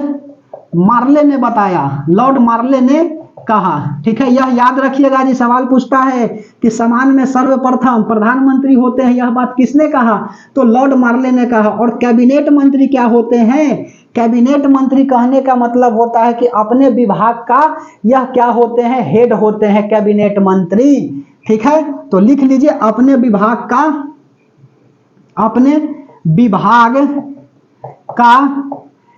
मार्ले ने बताया, लॉर्ड मार्ले ने कहा। ठीक है, यह याद रखिएगा जी, सवाल पूछता है कि समान में सर्वप्रथम प्रधानमंत्री होते हैं, यह बात किसने कहा? तो लॉर्ड मार्ले ने कहा। और कैबिनेट मंत्री क्या होते हैं? कैबिनेट मंत्री कहने का मतलब होता है कि अपने विभाग का यह क्या होते हैं? हेड होते हैं कैबिनेट मंत्री। ठीक है, तो लिख लीजिए अपने विभाग का, अपने विभाग का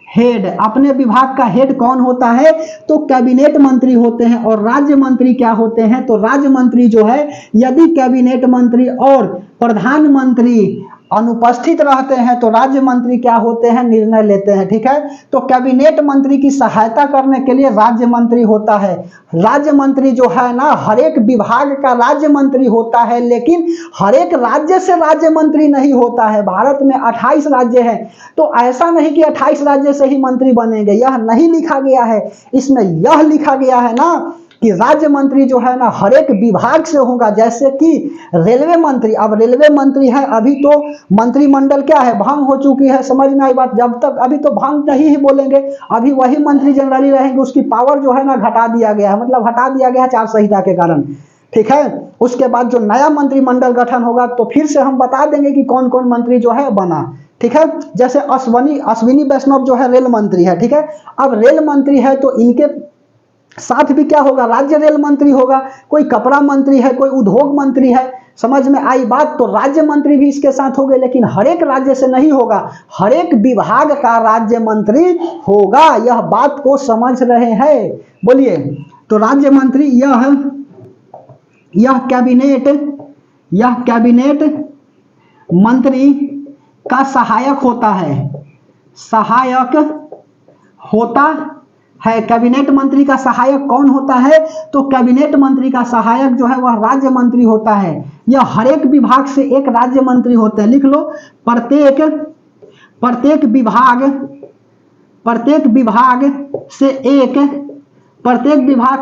हेड। अपने विभाग का हेड कौन होता है? तो कैबिनेट मंत्री होते हैं। और राज्य मंत्री क्या होते हैं? तो राज्य मंत्री जो है, यदि कैबिनेट मंत्री और प्रधानमंत्री अनुपस्थित रहते हैं तो राज्य मंत्री क्या होते हैं? निर्णय लेते हैं। ठीक है, तो कैबिनेट मंत्री की सहायता करने के लिए राज्य मंत्री होता है। राज्य मंत्री जो है ना, हर एक विभाग का राज्य मंत्री होता है, लेकिन हर एक राज्य से राज्य मंत्री नहीं होता है। भारत में 28 राज्य हैं, तो ऐसा नहीं कि 28 राज्य से ही मंत्री बनेंगे, यह नहीं लिखा गया है। इसमें यह लिखा गया है ना कि राज्य मंत्री जो है ना हर एक विभाग से होगा। जैसे कि रेलवे मंत्री, अब रेलवे मंत्री है, अभी तो मंत्रिमंडल क्या है? भंग हो चुकी है। समझ में आई बात? जब तक अभी तो भंग नहीं ही बोलेंगे, अभी वही मंत्री जनरली रहेंगे, उसकी पावर जो है ना घटा दिया गया है, मतलब हटा दिया गया है आचार संहिता के कारण। ठीक है, उसके बाद जो नया मंत्रिमंडल गठन होगा तो फिर से हम बता देंगे कि कौन कौन मंत्री जो है बना। ठीक है, जैसे अश्विनी वैष्णव जो है रेल मंत्री है। ठीक है, अब रेल मंत्री है तो इनके साथ भी क्या होगा? राज्य रेल मंत्री होगा। कोई कपड़ा मंत्री है, कोई उद्योग मंत्री है, समझ में आई बात। तो राज्य मंत्री भी इसके साथ हो गए, लेकिन हर एक राज्य से नहीं होगा, हर एक विभाग का राज्य मंत्री होगा। यह बात को समझ रहे हैं? बोलिए। तो राज्य मंत्री यह कैबिनेट मंत्री का सहायक होता है, सहायक होता है। कैबिनेट मंत्री का सहायक कौन होता है? तो कैबिनेट मंत्री का सहायक जो है वह राज्य मंत्री होता है। यह हर एक विभाग से एक राज्य मंत्री होते हैं। लिख लो, प्रत्येक विभाग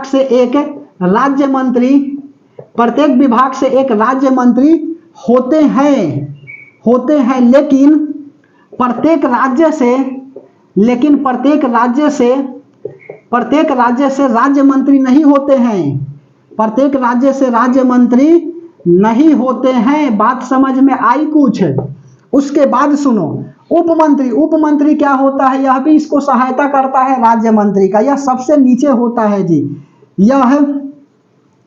से एक राज्य मंत्री, प्रत्येक विभाग से एक राज्य मंत्री होते हैं, लेकिन प्रत्येक राज्य से राज्य मंत्री नहीं होते हैं, प्रत्येक राज्य से राज्य मंत्री नहीं होते हैं। बात समझ में आई कुछ? उसके बाद सुनो, उपमंत्री क्या होता है? यह भी इसको सहायता करता है राज्य मंत्री का। यह सबसे नीचे होता है जी, यह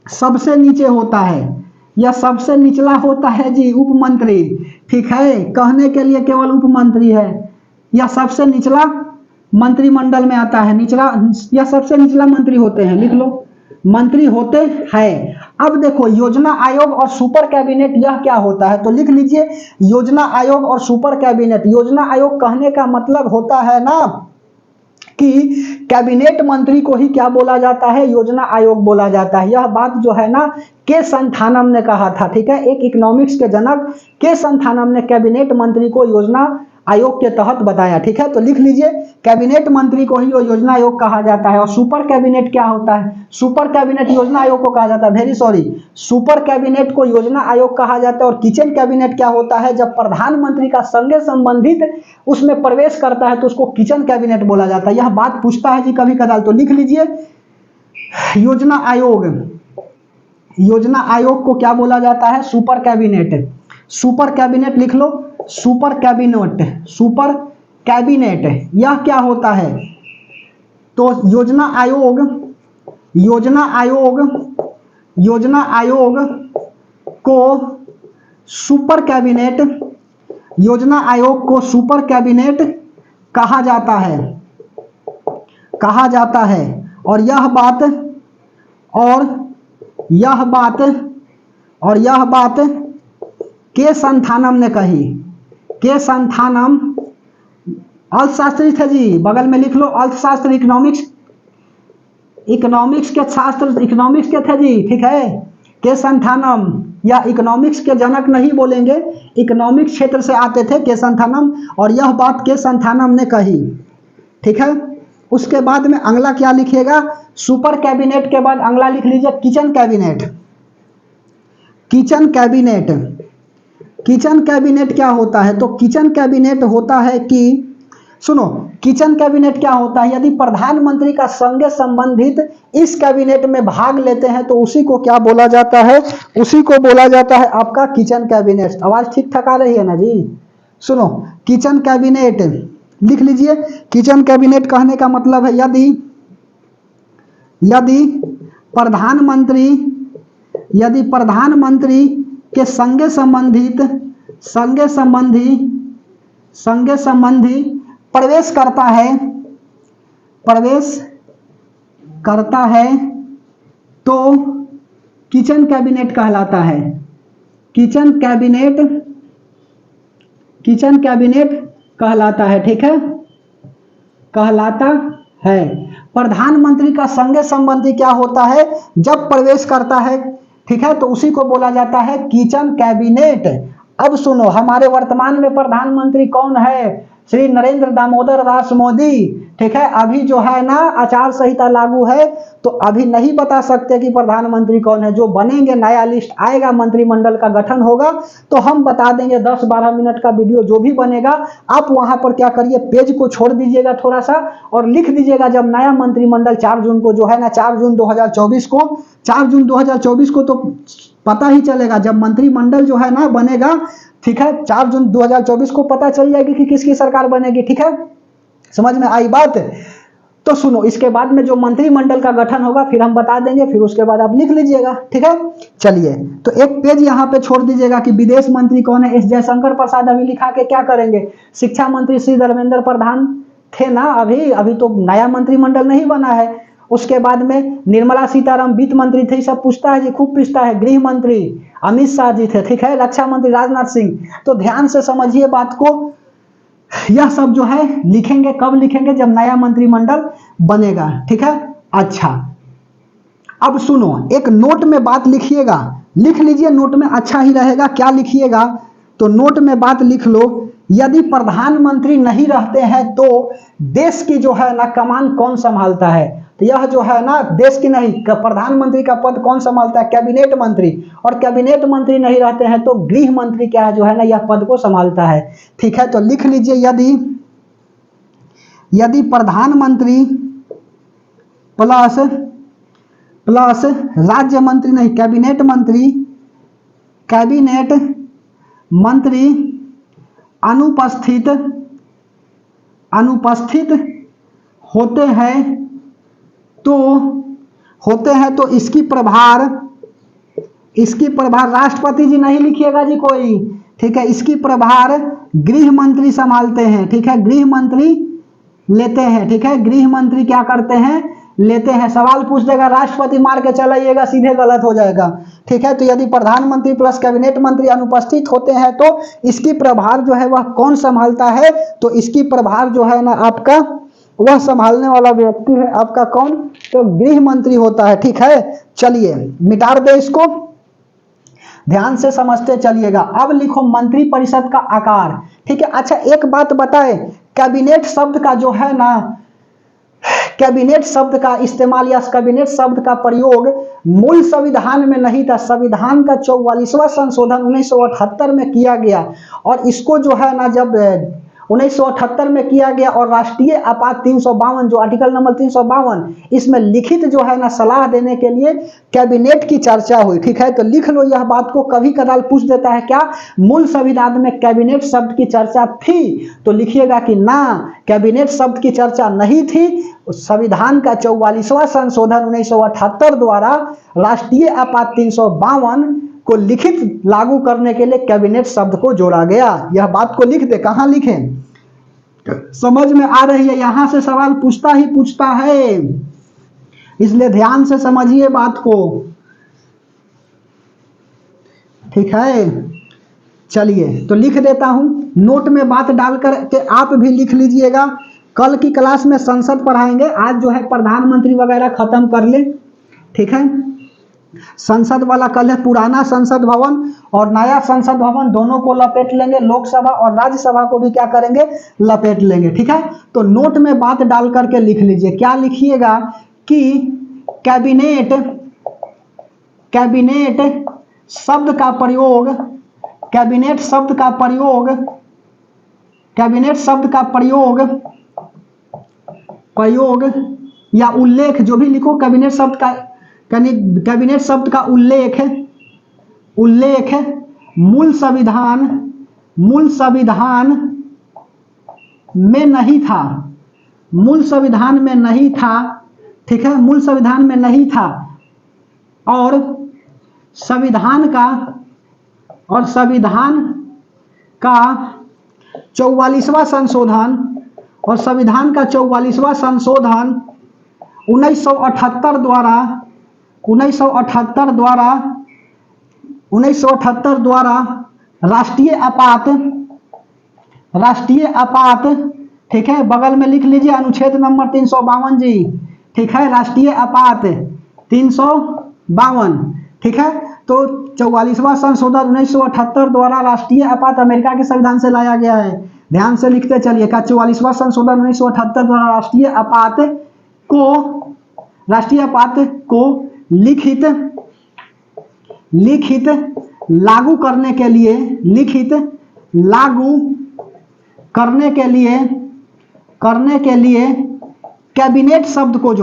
सबसे नीचे होता है, यह सबसे निचला होता है जी उपमंत्री। ठीक है, कहने के लिए केवल उपमंत्री है, यह सबसे निचला मंत्रिमंडल में आता है, यह सबसे निचला मंत्री होते हैं। लिख लो, मंत्री होते हैं। अब देखो, योजना आयोग और सुपर कैबिनेट यह क्या होता है? तो लिख लीजिए, योजना आयोग और सुपर कैबिनेट। योजना आयोग कहने का मतलब होता है ना कि कैबिनेट मंत्री को ही क्या बोला जाता है? योजना आयोग बोला जाता है। यह बात जो है ना के संथानम ने कहा था। ठीक है, एक इकोनॉमिक्स के जनक के संथानम ने कैबिनेट मंत्री को योजना आयोग के तहत बताया। ठीक है, तो लिख लीजिए, कैबिनेट मंत्री को ही योजना आयोग कहा जाता है। और सुपर कैबिनेट क्या होता है? सुपर कैबिनेट योजना आयोग को कहा जाता है। वेरी सॉरी, सुपर कैबिनेट को योजना आयोग कहा जाता है। और किचन कैबिनेट क्या होता है? जब प्रधानमंत्री का संगे संबंधित उसमें प्रवेश करता है तो उसको किचन कैबिनेट बोला जाता है। यह बात पूछता है जी कभी कदाल, तो लिख लीजिए, योजना आयोग को क्या बोला जाता है? Super cabinet. सुपर कैबिनेट लिख लो, सुपर कैबिनेट यह क्या होता है? तो योजना आयोग को सुपर कैबिनेट कहा जाता है। और यह बात के संथानम ने कही। के संथानम अर्थशास्त्री थे जी, बगल में लिख लो, अर्थशास्त्र, इकोनॉमिक्स के थे जी। ठीक है, के संथानम, या इकोनॉमिक्स के जनक नहीं बोलेंगे, इकोनॉमिक्स क्षेत्र से आते थे के संथानम, और यह बात के संथानम ने कही। ठीक है, उसके बाद में अगला क्या लिखिएगा? सुपर कैबिनेट के बाद अगला लिख लीजिए किचन कैबिनेट। किचन कैबिनेट क्या होता है? तो किचन कैबिनेट होता है कि, सुनो, किचन कैबिनेट क्या होता है? यदि प्रधानमंत्री का संगे संबंधित इस कैबिनेट में भाग लेते हैं तो उसी को क्या बोला जाता है? उसी को बोला जाता है आपका किचन कैबिनेट। आवाज ठीक ठाक आ रही है ना जी? सुनो, किचन कैबिनेट लिख लीजिए। किचन कैबिनेट कहने का मतलब है यदि प्रधानमंत्री के संगे संबंधी प्रवेश करता है तो किचन कैबिनेट कहलाता है। किचन कैबिनेट कहलाता है। ठीक है, कहलाता है। प्रधानमंत्री का संगे संबंधी क्या होता है? जब प्रवेश करता है, ठीक है, तो उसी को बोला जाता है किचन कैबिनेट। अब सुनो, हमारे वर्तमान में प्रधानमंत्री कौन है? श्री नरेंद्र दामोदर दास मोदी। ठीक है, अभी जो है ना आचार संहिता लागू है, तो अभी नहीं बता सकते कि प्रधानमंत्री कौन है। जो बनेंगे, नया लिस्ट आएगा, मंत्रिमंडल का गठन होगा तो हम बता देंगे। 10-12 मिनट का वीडियो जो भी बनेगा, आप वहां पर क्या करिए, पेज को छोड़ दीजिएगा थोड़ा सा और लिख दीजिएगा जब नया मंत्रिमंडल 4 जून को जो है ना, 4 जून 2024 को तो पता ही चलेगा जब मंत्रिमंडल जो है ना बनेगा। ठीक है, 4 जून 2024 को पता चल जाएगी कि किसकी सरकार बनेगी। ठीक है, समझ में आई बात? तो सुनो, इसके बाद में जो मंत्रिमंडल का गठन होगा फिर हम बता देंगे, फिर उसके बाद आप लिख लीजिएगा, ठीक है। चलिए, तो एक पेज यहाँ पे छोड़ दीजिएगा कि विदेश मंत्री कौन है। एस जयशंकर प्रसाद अभी लिखा के क्या करेंगे। शिक्षा मंत्री श्री धर्मेंद्र प्रधान थे ना, अभी तो नया मंत्रिमंडल नहीं बना है। उसके बाद में निर्मला सीतारामन वित्त मंत्री थे, सब पूछता है जी, खूब पूछता है। गृह मंत्री अमित शाह जी थे, ठीक है। रक्षा मंत्री राजनाथ सिंह। तो ध्यान से समझिए बात को, यह सब जो है लिखेंगे कब लिखेंगे, जब नया मंत्रिमंडल बनेगा, ठीक है। अच्छा, अब सुनो, एक नोट में बात लिखिएगा, लिख लीजिए नोट में, अच्छा ही रहेगा। क्या लिखिएगा, तो नोट में बात लिख लो, यदि प्रधानमंत्री नहीं रहते हैं तो देश की जो है ना कमान कौन संभालता है। तो यह जो है ना देश की नहीं, प्रधानमंत्री का पद कौन संभालता है, कैबिनेट मंत्री। और कैबिनेट मंत्री नहीं रहते हैं तो गृह मंत्री क्या है जो है ना यह पद को संभालता है, ठीक है। तो लिख लीजिए, यदि प्रधानमंत्री प्लस राज्य मंत्री नहीं, कैबिनेट मंत्री अनुपस्थित होते हैं तो इसकी प्रभार राष्ट्रपति जी नहीं लिखिएगा जी कोई, ठीक है। इसकी प्रभार गृह मंत्री संभालते हैं, ठीक है। गृह मंत्री लेते हैं, ठीक है। गृह मंत्री क्या करते हैं, लेते हैं। सवाल पूछ देगा, राष्ट्रपति मार के चलाइएगा, सीधे गलत हो जाएगा, ठीक है। तो यदि प्रधानमंत्री प्लस कैबिनेट मंत्री अनुपस्थित होते हैं तो इसकी प्रभार जो है वह कौन संभालता है, तो इसकी प्रभार जो है ना आपका, वह संभालने वाला व्यक्ति है आपका कौन, तो गृह मंत्री होता है, ठीक है। चलिए मिटा दे इसको, ध्यान से समझते चलिएगा। अब लिखो मंत्री परिषद का आकार, ठीक है। अच्छा, एक बात बताए, कैबिनेट शब्द का जो है ना, कैबिनेट शब्द का इस्तेमाल या कैबिनेट शब्द का प्रयोग मूल संविधान में नहीं था। संविधान का 44वां संशोधन 1978 में किया गया, और इसको जो है ना जब 1978 में किया गया, और राष्ट्रीय आपात 352 जो आर्टिकल नंबर 352, इसमें लिखित जो है ना सलाह देने के लिए कैबिनेट की चर्चा हुई, ठीक है। तो लिख लो यह बात को, कभी कदाल पूछ देता है क्या मूल संविधान में कैबिनेट शब्द की चर्चा थी, तो लिखिएगा कि ना, कैबिनेट शब्द की चर्चा नहीं थी। संविधान का 44वां संशोधन 1978 द्वारा राष्ट्रीय आपात 352 को लिखित लागू करने के लिए कैबिनेट शब्द को जोड़ा गया। यह बात को लिख दे, कहां लिखें, समझ में आ रही है। यहां से सवाल पूछता है, इसलिए ध्यान से समझिए बात को, ठीक है। चलिए, तो लिख देता हूं, नोट में बात डालकर के आप भी लिख लीजिएगा। कल की क्लास में संसद पढ़ाएंगे, आज जो है प्रधानमंत्री वगैरह खत्म कर ले, ठीक है। संसद वाला कल है, पुराना संसद भवन और नया संसद भवन दोनों को लपेट लेंगे, लोकसभा और राज्यसभा को भी क्या करेंगे, लपेट लेंगे, ठीक है। तो नोट में बात डाल करके लिख लीजिए, क्या लिखिएगा कि कैबिनेट शब्द का प्रयोग या उल्लेख, जो भी लिखो, कैबिनेट शब्द का उल्लेख मूल संविधान में नहीं था, ठीक है। मूल संविधान में नहीं था, और संविधान का 44वां संशोधन 1978 द्वारा राष्ट्रीय आपात, ठीक है, बगल में लिख लीजिए अनुच्छेद नंबर 352 जी, ठीक है। राष्ट्रीय आपात 352, ठीक है। तो 44वां संशोधन 1978 द्वारा राष्ट्रीय आपात अमेरिका के संविधान से लाया गया है, ध्यान से लिखते चलिए। का 44वां संशोधन 1978 द्वारा राष्ट्रीय आपात लिखित लागू करने के लिए कैबिनेट शब्द को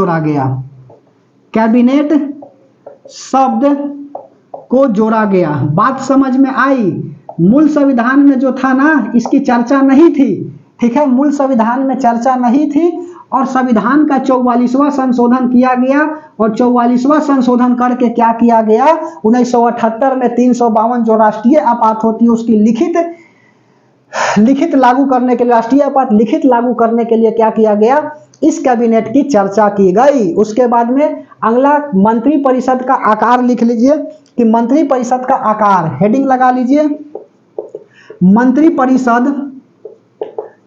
जोड़ा गया। बात समझ में आई। मूल संविधान में जो था ना, इसकी चर्चा नहीं थी, ठीक है, मूल संविधान में चर्चा नहीं थी और संविधान का 44वां संशोधन किया गया और 44वां संशोधन करके क्या किया गया, 1978 में 352 जो राष्ट्रीय आपात होती है उसकी लिखित लागू करने के लिए, राष्ट्रीय आपात लिखित लागू करने के लिए क्या किया गया, इस कैबिनेट की चर्चा की गई। उसके बाद में अगला मंत्रिपरिषद का आकार लिख लीजिए कि मंत्रिपरिषद का आकार, हेडिंग लगा लीजिए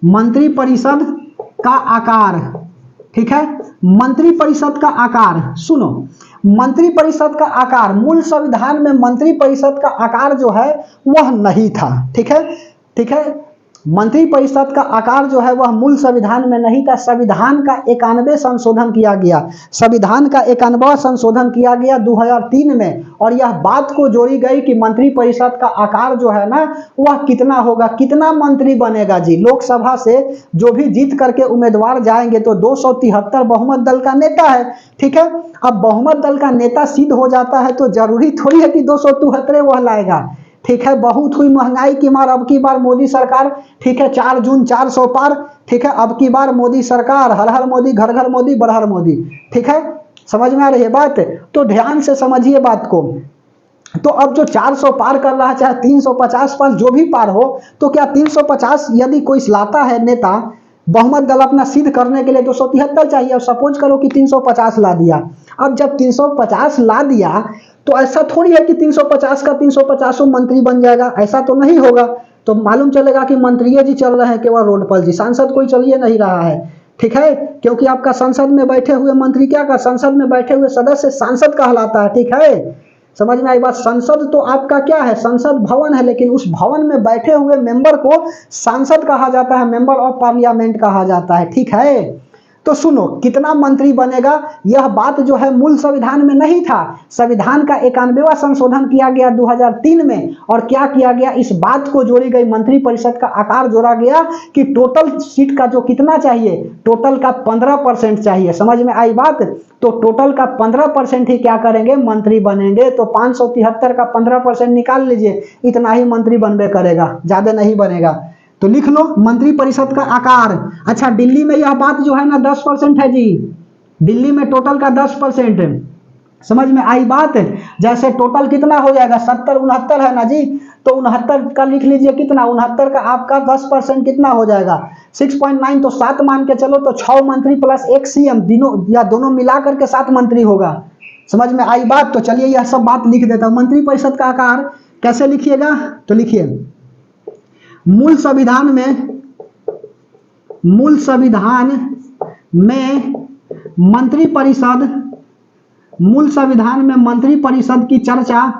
मंत्रिपरिषद का आकार। ठीक है, मंत्रिपरिषद का आकार, सुनो, मंत्रिपरिषद का आकार, मूल संविधान में मंत्रिपरिषद का आकार जो है वह नहीं था। ठीक है, ठीक है, मंत्रिपरिषद का आकार जो है वह मूल संविधान में नहीं था। संविधान का 91 संशोधन किया गया, संविधान का 91वां संशोधन किया गया 2003 में और यह बात को जोड़ी गई कि मंत्रिपरिषद का आकार जो है ना वह कितना होगा, कितना मंत्री बनेगा जी। लोकसभा से जो भी जीत करके उम्मीदवार जाएंगे तो 273 बहुमत दल का नेता है। ठीक है, अब बहुमत दल का नेता सिद्ध हो जाता है तो जरूरी थोड़ी है कि 273 वह लाएगा। ठीक है, बहुत हुई महंगाई की मार, अब की बार मोदी सरकार, ठीक है, 4 जून 400 पार। ठीक है, अब की बार मोदी सरकार, हर हर मोदी, घर घर मोदी, बड़ हर मोदी। ठीक है, समझ में आ रही है बात, तो ध्यान से समझिए बात को। तो अब जो 400 पार कर रहा है, चाहे 350 पार जो भी पार हो, तो क्या 350 यदि कोई लाता है नेता, बहुमत दल अपना सिद्ध करने के लिए 273 चाहिए और सपोज करो कि 350 ला दिया। अब जब 350 ला दिया तो ऐसा थोड़ी है कि 350 का 350 मंत्री बन जाएगा, ऐसा तो नहीं होगा। तो मालूम चलेगा कि मंत्री जी चल रहे हैं केवल रोड पर जी, सांसद कोई चलिए नहीं रहा है। ठीक है, क्योंकि आपका संसद में बैठे हुए मंत्री क्या का, संसद में बैठे हुए सदस्य सांसद कहलाता है। ठीक है, समझ में आई बात। संसद तो आपका क्या है, संसद भवन है, लेकिन उस भवन में बैठे हुए मेंबर को सांसद कहा जाता है, मेंबर ऑफ पार्लियामेंट कहा जाता है। ठीक है, तो सुनो, कितना मंत्री बनेगा यह बात जो है मूल संविधान में नहीं था। संविधान का 91वां संशोधन किया गया 2003 में और क्या किया गया, इस बात को जोड़ी गई, मंत्रिपरिषद का आकार जोड़ा गया कि टोटल सीट का जो कितना चाहिए, टोटल का 15% चाहिए। समझ में आई बात, तो टोटल का 15% ही क्या करेंगे, मंत्री बनेंगे। तो 573 का 15% निकाल लीजिए, इतना ही मंत्री बनबे करेगा, ज्यादा नहीं बनेगा। तो लिख लो मंत्रिपरिषद का आकार। अच्छा, दिल्ली में यह बात जो है ना 10% है जी, दिल्ली में टोटल का 10%। समझ में आई बात, जैसे टोटल कितना हो जाएगा, 70 69 है ना जी, तो 69 का लिख लीजिए कितना, 69 का आपका 10% कितना हो जाएगा, 6.9, तो 7 मान के चलो, तो 6 मंत्री प्लस 1 सीएम, दोनों मिला करके 7 मंत्री होगा। समझ में आई बात, तो चलिए यह सब बात लिख देता हूं। मंत्रिपरिषद का आकार कैसे लिखिएगा, तो लिखिए मूल संविधान में मंत्रिपरिषद, मूल संविधान में मंत्रिपरिषद की चर्चा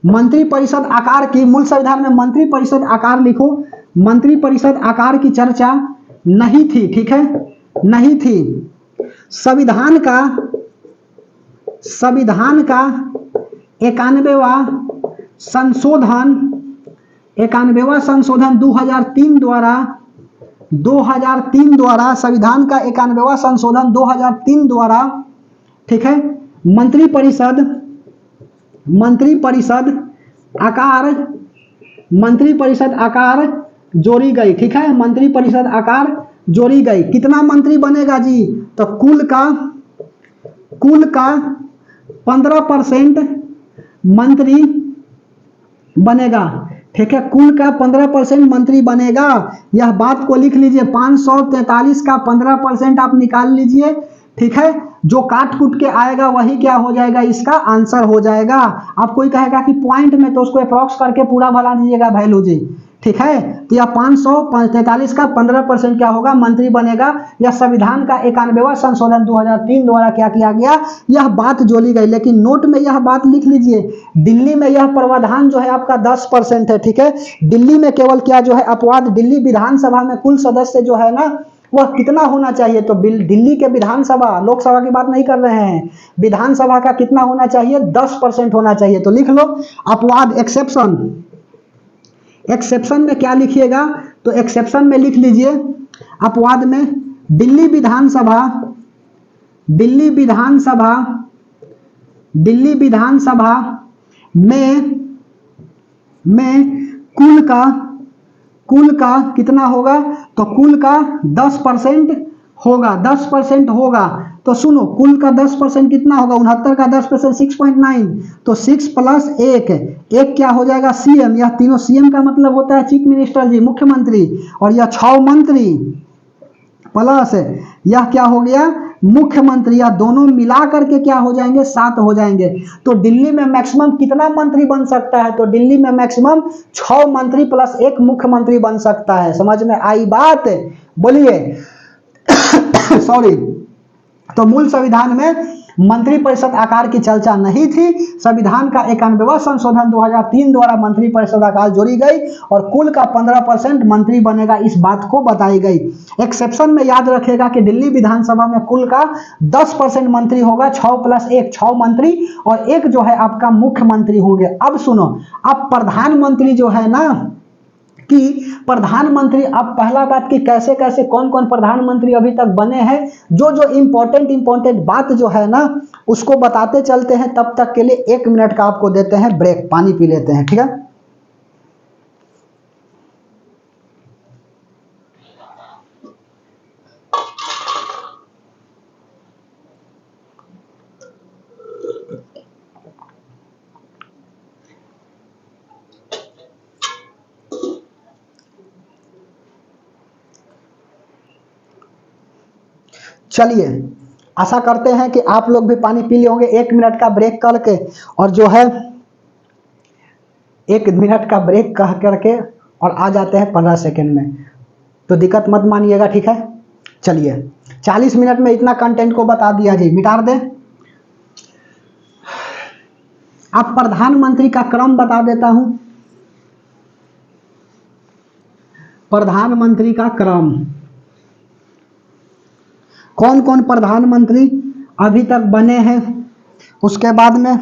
मंत्रिपरिषद आकार की, मूल संविधान में मंत्रिपरिषद आकार लिखो, मंत्रिपरिषद आकार की चर्चा नहीं थी। ठीक है, नहीं थी। संविधान का 91वां संशोधन 2003 द्वारा संविधान का 91वां संशोधन 2003 द्वारा, ठीक है, मंत्रिपरिषद आकार जोड़ी गई। ठीक है, मंत्रिपरिषद आकार जोड़ी गई। कितना मंत्री बनेगा जी, तो कुल का 15% मंत्री बनेगा। ठीक है, कुल का 15% मंत्री बनेगा। यह बात को लिख लीजिए, 543 का 15% आप निकाल लीजिए। ठीक है, जो काट कुट के आएगा वही क्या हो जाएगा, इसका आंसर हो जाएगा। आप कोई कहेगा कि पॉइंट में, तो उसको अप्रॉक्स करके पूरा भरा दीजिएगा वैल्यू जी। ठीक है, तो यह 543 का 15% क्या होगा, मंत्री बनेगा। यह संविधान का 91वां संशोधन 2003 द्वारा क्या किया गया, यह बात जोड़ी गई। लेकिन नोट में यह बात लिख लीजिए, दिल्ली में यह प्रावधान जो है आपका 10% है। ठीक है, दिल्ली में केवल क्या जो है अपवाद, दिल्ली विधानसभा में कुल सदस्य जो है ना वह कितना होना चाहिए, तो दिल्ली के विधानसभा, लोकसभा की बात नहीं कर रहे हैं, विधानसभा का कितना होना चाहिए, 10% होना चाहिए। तो लिख लो अपवाद, एक्सेप्शन में क्या लिखिएगा, तो एक्सेप्शन में लिख लीजिए अपवाद में दिल्ली विधानसभा में कुल का कितना होगा, तो कुल का 10% होगा, 10% होगा। तो सुनो, कुल का 10% कितना होगा, 69 का 10% 6.9, तो 6 प्लस 1, एक क्या हो जाएगा सीएम, यह तीनों सीएम का मतलब होता है चीफ मिनिस्टर जी, मुख्यमंत्री, और यह 6 मंत्री प्लस यह क्या हो गया मुख्यमंत्री, या दोनों मिला करके क्या हो जाएंगे 7 हो जाएंगे। तो दिल्ली में मैक्सिमम कितना मंत्री बन सकता है, तो दिल्ली में मैक्सिमम 6 मंत्री प्लस 1 मुख्यमंत्री बन सकता है। समझ में आई बात, बोलिए सॉरी। तो मूल संविधान में मंत्रिपरिषद आकार की चर्चा नहीं थी। संविधान का 91वां संशोधन 2003 द्वारा मंत्रिपरिषद आकार जोड़ी गई और कुल का 15% मंत्री बनेगा, इस बात को बताई गई। एक्सेप्शन में याद रखेगा कि दिल्ली विधानसभा में कुल का 10% मंत्री होगा, 6 प्लस 1 6 मंत्री, और एक जो है आपका मुख्यमंत्री होंगे। अब सुनो, अब प्रधानमंत्री जो है ना कि प्रधानमंत्री, अब पहला बात कि कैसे कैसे कौन कौन प्रधानमंत्री अभी तक बने हैं, जो जो इंपॉर्टेंट बात जो है ना उसको बताते चलते हैं। तब तक के लिए 1 मिनट का आपको देते हैं ब्रेक, पानी पी लेते हैं, ठीक है। चलिए, आशा करते हैं कि आप लोग भी पानी पी लिए होंगे। 1 मिनट का ब्रेक करके, और जो है 1 मिनट का ब्रेक कह करके और आ जाते हैं 15 सेकेंड में, तो दिक्कत मत मानिएगा, ठीक है। चलिए, 40 मिनट में इतना कंटेंट को बता दिया जी, मिटा दें। अब प्रधानमंत्री का क्रम बता देता हूं, प्रधानमंत्री का क्रम, कौन कौन प्रधानमंत्री अभी तक बने हैं, उसके बाद में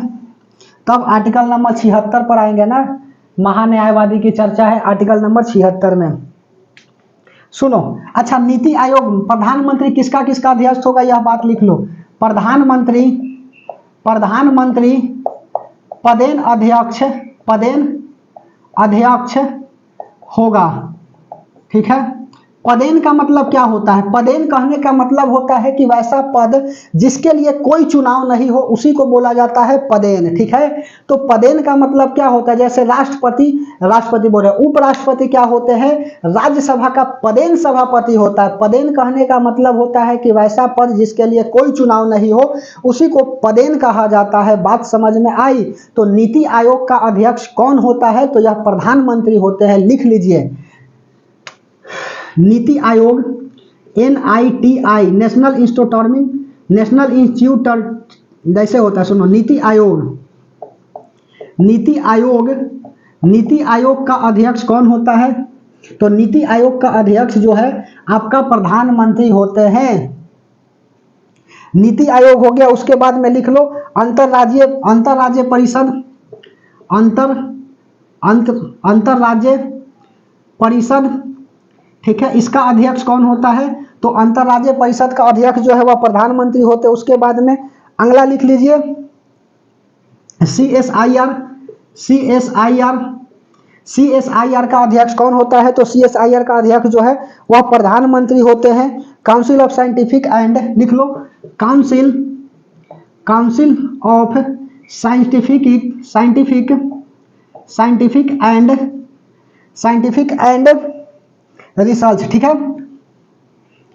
तब आर्टिकल नंबर 76 पर आएंगे ना, महान्यायवादी की चर्चा है आर्टिकल नंबर 76 में। सुनो, अच्छा, नीति आयोग प्रधानमंत्री किसका किसका अध्यक्ष होगा, यह बात लिख लो। प्रधानमंत्री पदेन अध्यक्ष होगा, ठीक है। पदेन का मतलब क्या होता है, पदेन कहने का मतलब होता है कि वैसा पद जिसके लिए कोई चुनाव नहीं हो, उसी को बोला जाता है पदेन, ठीक है। तो पदेन का मतलब क्या होता है, जैसे राष्ट्रपति बोल रहे, उपराष्ट्रपति क्या होते हैं, राज्यसभा का पदेन सभापति होता है। पदेन कहने का मतलब होता है कि वैसा पद जिसके लिए कोई चुनाव नहीं हो, उसी को पदेन कहा जाता है। बात समझ में आई। तो नीति आयोग का अध्यक्ष कौन होता है, तो यह प्रधानमंत्री होते हैं, लिख लीजिए। NITI Aayog NITI, national institute, जैसे होता है, सुनो, नीति आयोग का अध्यक्ष कौन होता है, तो नीति आयोग का अध्यक्ष जो है आपका प्रधानमंत्री होते हैं। नीति आयोग हो गया। उसके बाद में लिख लो अंतरराज्य परिषद, ठीक है। इसका अध्यक्ष कौन होता है, तो अंतरराज्य परिषद का अध्यक्ष जो है वह प्रधानमंत्री होते हैं। उसके बाद में अगला लिख लीजिए CSIR का अध्यक्ष कौन होता है, तो CSIR का अध्यक्ष जो है वह प्रधानमंत्री होते हैं। काउंसिल ऑफ साइंटिफिक एंड, लिख लो, council of scientific and research, ठीक है,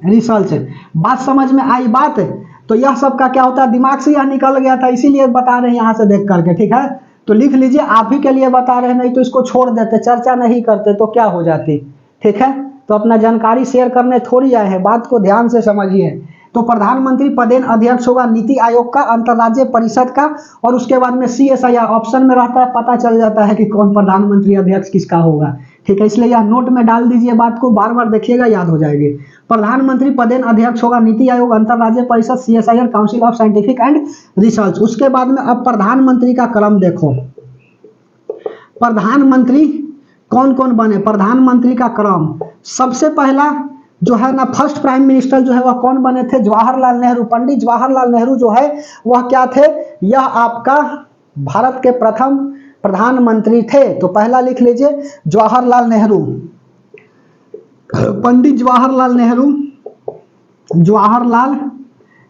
रिसर्च। बात समझ में आई बात। तो यह सब का क्या होता है, दिमाग से यह निकल गया था, इसीलिए बता रहे हैं यहाँ से देख करके, ठीक है। तो लिख लीजिए, आप ही के लिए बता रहे हैं, नहीं तो इसको छोड़ देते, चर्चा नहीं करते तो क्या हो जाती, ठीक है। तो अपना जानकारी शेयर करने थोड़ी आए हैं, बात को ध्यान से समझिए। तो प्रधानमंत्री पदेन अध्यक्ष होगा नीति आयोग का, अंतरराज्य परिषद का, और उसके बाद में CSIR ऑप्शन में रहता है, पता चल जाता है कि कौन प्रधानमंत्री अध्यक्ष किसका होगा, ठीक है। इसलिए यह नोट में डाल दीजिए, बात को बार बार देखिएगा, याद हो जाएगी। प्रधानमंत्री पदेन अध्यक्ष होगा नीति आयोग, अंतरराज्य परिषद, CSIR, council of scientific and research. उसके बाद में अब प्रधानमंत्री का क्रम देखो, प्रधानमंत्री कौन कौन बने, प्रधानमंत्री का क्रम। सबसे पहला जो है ना, फर्स्ट प्राइम मिनिस्टर जो है वह कौन बने थे, जवाहरलाल नेहरू। पंडित जवाहरलाल नेहरू जो है वह क्या थे, यह आपका भारत के प्रथम प्रधानमंत्री थे। तो पहला लिख लीजिए जवाहरलाल नेहरू, पंडित जवाहरलाल नेहरू, जवाहरलाल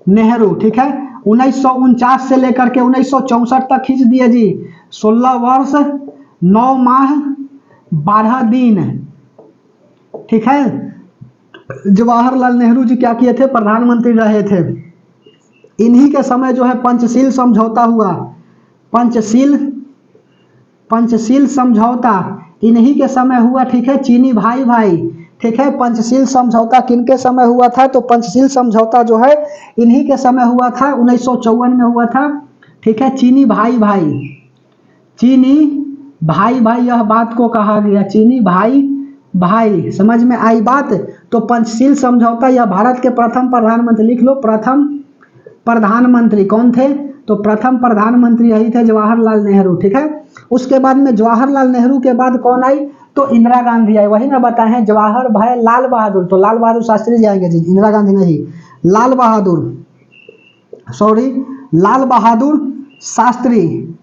नेहरू, ठीक है, 1949 से लेकर के 1964 तक खींच दिए जी, 16 वर्ष 9 माह 12 दिन, ठीक है। जवाहरलाल नेहरू जी क्या किए थे, प्रधानमंत्री रहे थे। इन्हीं के समय जो है पंचशील समझौता हुआ, पंचशील समझौता इन्हीं के समय हुआ, ठीक है, चीनी भाई भाई, ठीक है। पंचशील समझौता किनके समय हुआ था, तो पंचशील समझौता जो है इन्हीं के समय हुआ था, 1954 में हुआ था, ठीक है। चीनी भाई भाई, चीनी भाई भाई, यह बात को कहा गया, चीनी भाई भाई, समझ में आई बात। तो पंचशील समझौता, यह भारत के प्रथम प्रधानमंत्री, लिख लो, प्रथम प्रधानमंत्री कौन थे, तो प्रथम प्रधानमंत्री यही थे जवाहरलाल नेहरू, ठीक है। उसके बाद में जवाहरलाल नेहरू के बाद कौन आई, तो इंदिरा गांधी आई, वही ना बताए हैं, जवाहर भाई लाल बहादुर, तो लाल बहादुर शास्त्री जी आएंगे जी, इंदिरा गांधी नहीं, लाल बहादुर, सॉरी, लाल बहादुर शास्त्री,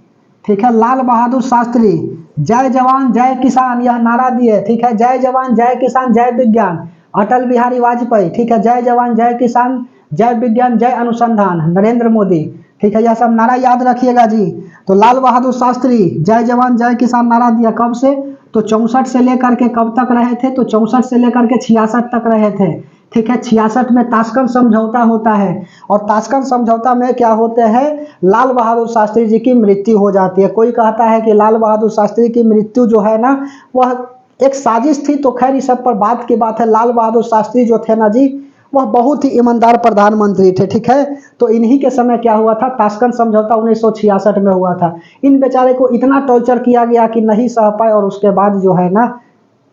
ठीक है, लाल बहादुर शास्त्री। जय जवान जय किसान यह नारा दिए, ठीक है, जय जवान जय किसान जय विज्ञान। अटल बिहारी वाजपेयी, ठीक है, जय जवान जय किसान जय विज्ञान जय अनुसंधान। नरेंद्र मोदी, ठीक है, यह सब नारा याद रखिएगा जी। तो लाल बहादुर शास्त्री जय जवान जय किसान नारा दिया कब से, तो 64 से लेकर के कब तक रहे थे, तो 64 से लेकर के 66 तक रहे थे, ठीक है। 66 में ताशकंद समझौता होता है, और ताशकंद समझौता में क्या होते हैं, लाल बहादुर शास्त्री जी की मृत्यु हो जाती है। कोई कहता है कि लाल बहादुर शास्त्री की मृत्यु जो है ना वह एक साजिश थी, तो खैर इस सब पर बात की बात है। लाल बहादुर शास्त्री जो थे ना जी, वह बहुत ही ईमानदार प्रधानमंत्री थे, ठीक है। तो इन्हीं के समय क्या हुआ था, ताशकंद समझौता 1966 में हुआ था। इन बेचारे को इतना टॉर्चर किया गया कि नहीं सह पाए, और उसके बाद जो है ना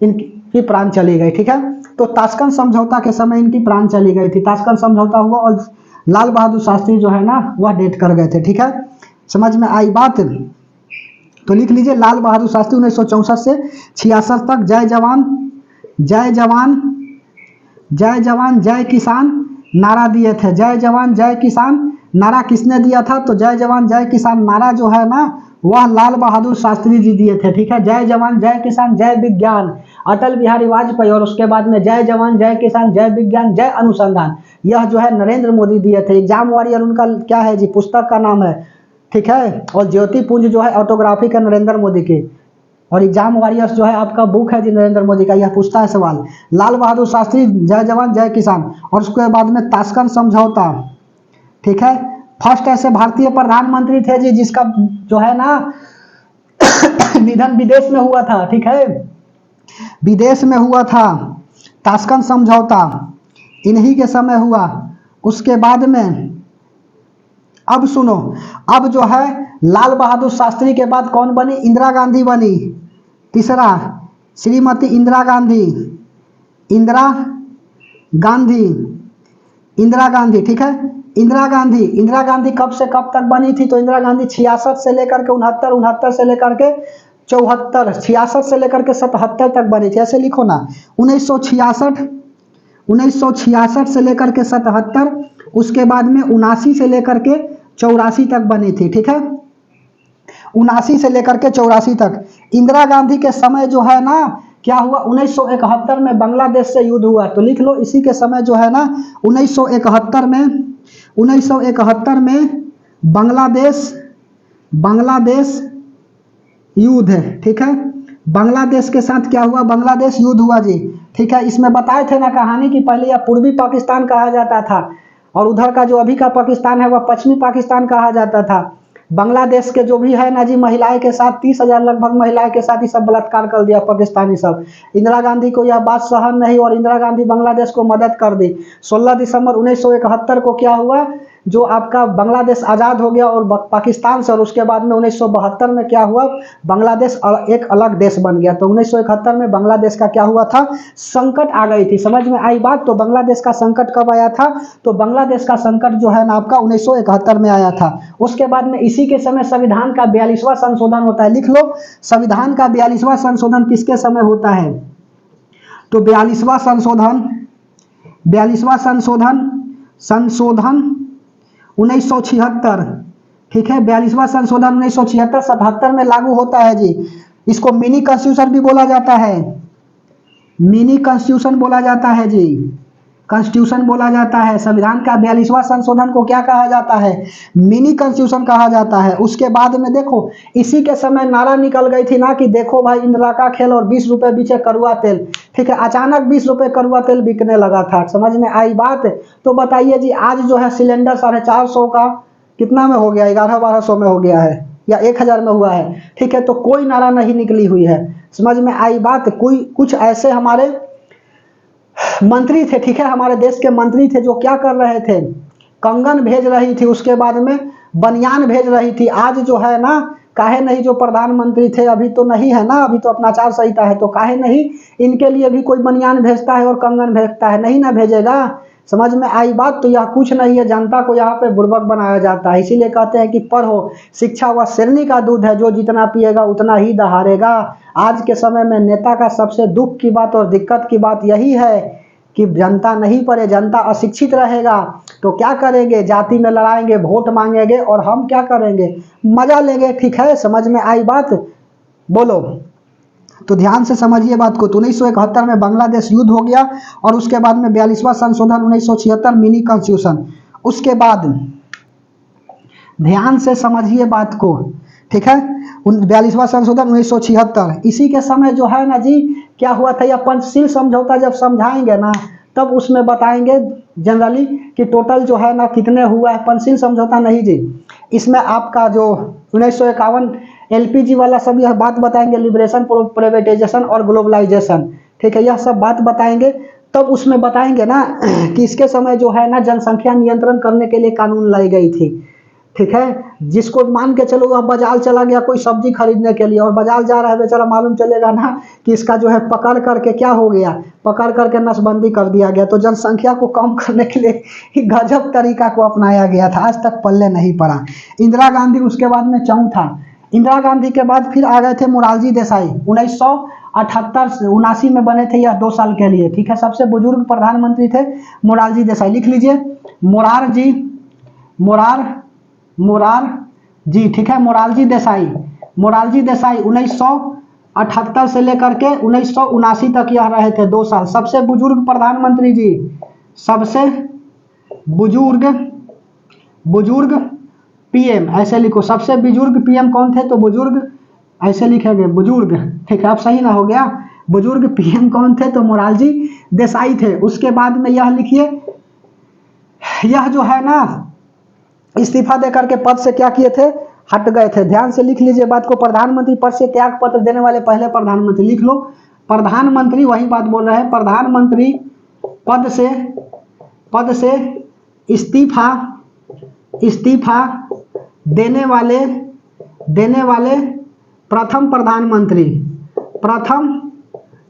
इनकी प्राण चली गई, ठीक है। तो ताशकंद समझौता के समय इनकी प्राण चली गई थी। ताशकंद समझौता हुआ और लाल बहादुर शास्त्री जो है ना वह डेथ कर गए थे, ठीक है। समझ में आई बात, तो लिख लीजिए, लाल बहादुर शास्त्री 1964 से 66 तक जय जवान जय जवान जय जवान जय किसान नारा दिए थे। जय जवान जय किसान नारा किसने दिया था, तो जय जवान जय किसान नारा जो है ना वह लाल बहादुर शास्त्री जी दिए थे, ठीक है। जय जवान जय किसान जय विज्ञान अटल बिहारी वाजपेयी, और उसके बाद में जय जवान जय किसान जय विज्ञान जय अनुसंधान, यह जो है नरेंद्र मोदी दिए थे। एग्जाम वॉरियर उनका क्या है जी, पुस्तक का नाम है, ठीक है। और ज्योति पुंज जो है ऑटोग्राफिक है नरेंद्र मोदी की, और एग्जाम वॉरियर्स जो है आपका बुक है जी नरेंद्र मोदी का, यह पूछता है सवाल। लाल बहादुर शास्त्री जय जवान जय किसान, और उसके बाद में ताशकंद समझौता, ठीक है। फर्स्ट ऐसे भारतीय प्रधानमंत्री थे जी जिसका जो है ना निधन विदेश में हुआ था, ठीक है, विदेश में हुआ था। ताशकंद समझौता इन्हीं के समय हुआ। उसके बाद में अब सुनो, अब जो है लाल बहादुर शास्त्री के बाद कौन बनी, इंदिरा गांधी बनी। तीसरा श्रीमती इंदिरा गांधी, इंदिरा गांधी, इंदिरा गांधी, ठीक है। इंदिरा गांधी कब से कब तक बनी थी, तो इंदिरा गांधी 66 से लेकर के 69, 69 से लेकर के 74, 66 से लेकर के 77 तक बनी थी, ऐसे लिखो ना। 1966 से लेकर के 77, उसके बाद में 79 से लेकर के 84 तक बनी थी, ठीक है। 79 से लेकर के 84 तक। इंदिरा गांधी के समय जो है ना क्या हुआ, 1971 में बांग्लादेश से युद्ध हुआ, तो लिख लो इसी के समय जो है ना 1971 में बांग्लादेश युद्ध है, ठीक है। बांग्लादेश के साथ क्या हुआ, बांग्लादेश युद्ध हुआ जी, ठीक है। इसमें बताए थे ना कहानी की पहले यह पूर्वी पाकिस्तान कहा जाता था, और उधर का जो अभी का पाकिस्तान है वह पश्चिमी पाकिस्तान कहा जाता था। बांग्लादेश के जो भी है ना जी महिलाएं के साथ 30,000 लगभग महिलाएं के साथ ही सब बलात्कार कर दिया पाकिस्तानी सब। इंदिरा गांधी को यह बात सहन नहीं, और इंदिरा गांधी बांग्लादेश को मदद कर दी। 16 दिसंबर 1971 को क्या हुआ, जो आपका बांग्लादेश आज़ाद हो गया और पाकिस्तान से, और उसके बाद में 1972 में क्या हुआ, बांग्लादेश एक अलग देश बन गया। तो 1971 में बांग्लादेश का क्या हुआ था, संकट आ गई थी। समझ में आई बात। तो बांग्लादेश का संकट कब आया था, तो बांग्लादेश का संकट जो है ना आपका 1971 में आया था। उसके बाद में इसी के समय संविधान का 42वां संशोधन होता है, लिख लो, संविधान का 42वां संशोधन किसके समय होता है, तो 42वां संशोधन 1976, ठीक है। 42वां संशोधन 1976-77 में लागू होता है जी। इसको मिनी कॉन्स्टिट्यूशन भी बोला जाता है, मिनी कॉन्स्टिट्यूशन बोला जाता है जी, कॉन्स्टिट्यूशन बोला जाता है। संविधान का 42वां संशोधन को क्या कहा जाता है? मिनी कॉन्स्टिट्यूशन कहा जाता है। उसके बाद में देखो इसी के समय नारा निकल गई थी ना कि देखो भाई इंदिरा का खेल और 20 रुपए बिके कड़ुआ तेल, ठीक है। अचानक 20 रुपए कड़ुआ तेल बिकने लगा था, समझ में आई बात? तो बताइए जी आज जो है सिलेंडर 450 का कितना में हो गया? 1100-1200 में हो गया है या 1000 में हुआ है, ठीक है। तो कोई नारा नहीं निकली हुई है, समझ में आई बात? कोई कुछ ऐसे हमारे मंत्री थे, ठीक है, हमारे देश के मंत्री थे जो क्या कर रहे थे, कंगन भेज रही थी, उसके बाद में बनियान भेज रही थी। आज जो है ना काहे नहीं, जो प्रधानमंत्री थे अभी तो नहीं है ना, अभी तो अपना आचार संहिता है, तो काहे नहीं इनके लिए भी कोई बनियान भेजता है और कंगन भेजता है? नहीं ना भेजेगा, समझ में आई बात? तो यह कुछ नहीं है, जनता को यहाँ पे बुड़बक बनाया जाता है। इसीलिए कहते हैं कि पढ़ो, शिक्षा वह शेरनी का दूध है, जो जितना पिएगा उतना ही दहाड़ेगा। आज के समय में नेता का सबसे दुख की बात और दिक्कत की बात यही है कि जनता नहीं पढ़े, जनता अशिक्षित रहेगा तो क्या करेंगे? जाति में लड़ाएंगे, वोट मांगेंगे और हम क्या करेंगे? मजा लेंगे, ठीक है। समझ में आई बात? बोलो। तो ध्यान से समझिए बात को। तो 1971 में बांग्लादेश युद्ध हो गया और उसके बाद में 42वां संशोधन 1976 मिनी कॉन्स्टिट्यूशन। उसके बाद ध्यान से समझिए बात को, ठीक है। 42वां संशोधन 1976। इसी के समय जो है ना जी क्या हुआ था, यह पंचशील समझौता जब समझाएंगे ना तब उसमें बताएंगे जनरली कि टोटल जो है ना कितने हुआ है। पंचशील समझौता नहीं जी, इसमें आपका जो 1951 एलपीजी वाला सब यह बात बताएंगे, लिबरेशन, प्राइवेटाइजेशन और ग्लोबलाइजेशन, ठीक है, यह सब बात बताएंगे। तब उसमें बताएंगे ना कि इसके समय जो है ना जनसंख्या नियंत्रण करने के लिए कानून लाई गई थी, ठीक है। जिसको मान के चलो वह बाजार चला गया कोई सब्जी खरीदने के लिए और बाजार जा रहा है बेचारा, मालूम चलेगा ना कि इसका जो है पकड़ करके क्या हो गया, पकड़ करके नसबंदी कर दिया गया। तो जनसंख्या को कम करने के लिए ही गजब तरीका को अपनाया गया था, आज तक पल्ले नहीं पड़ा। इंदिरा गांधी उसके बाद में चौथा। इंदिरा गांधी के बाद फिर आ गए थे मोरारजी देसाई, 1978-79 में बने थे यह 2 साल के लिए, ठीक है। सबसे बुजुर्ग प्रधानमंत्री थे मोरारजी देसाई, लिख लीजिए मोरारजी, मोरार जी, ठीक है, मोरारजी देसाई। मोरारजी देसाई 1978 से लेकर के 1979 तक यह रहे थे 2 साल। सबसे बुजुर्ग प्रधानमंत्री जी, सबसे बुजुर्ग पीएम, ऐसे लिखो। सबसे बुजुर्ग पीएम कौन थे? तो बुजुर्ग ऐसे लिखेंगे, बुजुर्ग, ठीक है। अब सही ना हो गया, बुजुर्ग पीएम कौन थे? तो मोरारजी देसाई थे। उसके बाद में यह लिखिए, यह जो है ना इस्तीफा देकर के पद से क्या किए थे? हट गए थे। ध्यान से लिख लीजिए बात को। प्रधानमंत्री पद से त्याग पत्र देने वाले पहले प्रधानमंत्री, लिख लो प्रधानमंत्री, वही बात बोल रहे हैं, प्रधानमंत्री पद से इस्तीफा देने वाले प्रथम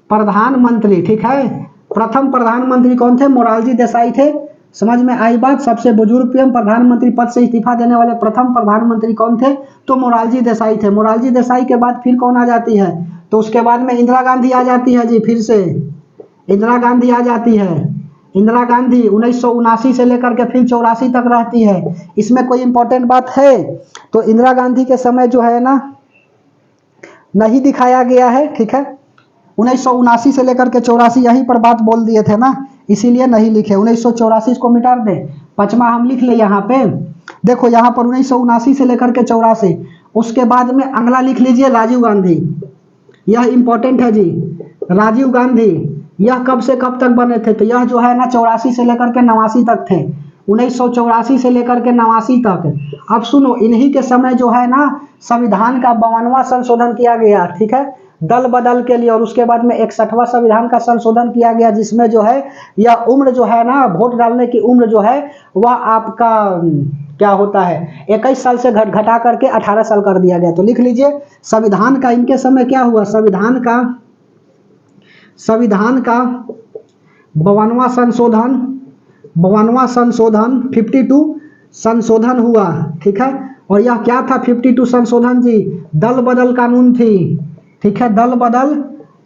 प्रधानमंत्री, ठीक है। प्रथम प्रधानमंत्री कौन थे? मोरारजी देसाई थे। समझ में आई बात? सबसे बुजुर्ग पीएम, प्रधानमंत्री पद से इस्तीफा देने वाले प्रथम प्रधानमंत्री कौन थे? तो मोरारजी देसाई थे। मोरारजी देसाई के बाद फिर कौन आ जाती है? तो उसके बाद में इंदिरा गांधी आ जाती है जी, फिर से इंदिरा गांधी आ जाती है। इंदिरा गांधी 1979 से लेकर के फिर 84 तक रहती है। इसमें कोई इंपॉर्टेंट बात है? तो इंदिरा गांधी के समय जो है ना नहीं दिखाया गया है, ठीक है। 1979 से लेकर के 84 यहीं पर बात बोल दिए थे ना, इसीलिए नहीं लिखे। 1984 को मिटा दे, 5वां हम लिख ले यहाँ पे। देखो यहाँ पर 1979 से लेकर के 84। उसके बाद में अगला लिख लीजिए राजीव गांधी, यह इंपॉर्टेंट है जी। राजीव गांधी यह कब से कब तक बने थे? तो यह जो है ना 84 से लेकर के 89 तक थे, 1984 से लेकर के 89 तक। अब सुनो, इन्हीं के समय जो है ना संविधान का 52वां संशोधन किया गया, ठीक है, दल बदल के लिए। और उसके बाद में 61वां संविधान का संशोधन किया गया, जिसमें जो है यह उम्र जो है ना वोट डालने की उम्र जो है वह आपका क्या होता है 21 साल से घटा करके 18 साल कर दिया गया। तो लिख लीजिए संविधान का इनके समय क्या हुआ, संविधान का 52वां संशोधन 52 संशोधन हुआ, ठीक है। और यह क्या था 52 संशोधन जी? दल बदल कानून थी, ठीक है, दल बदल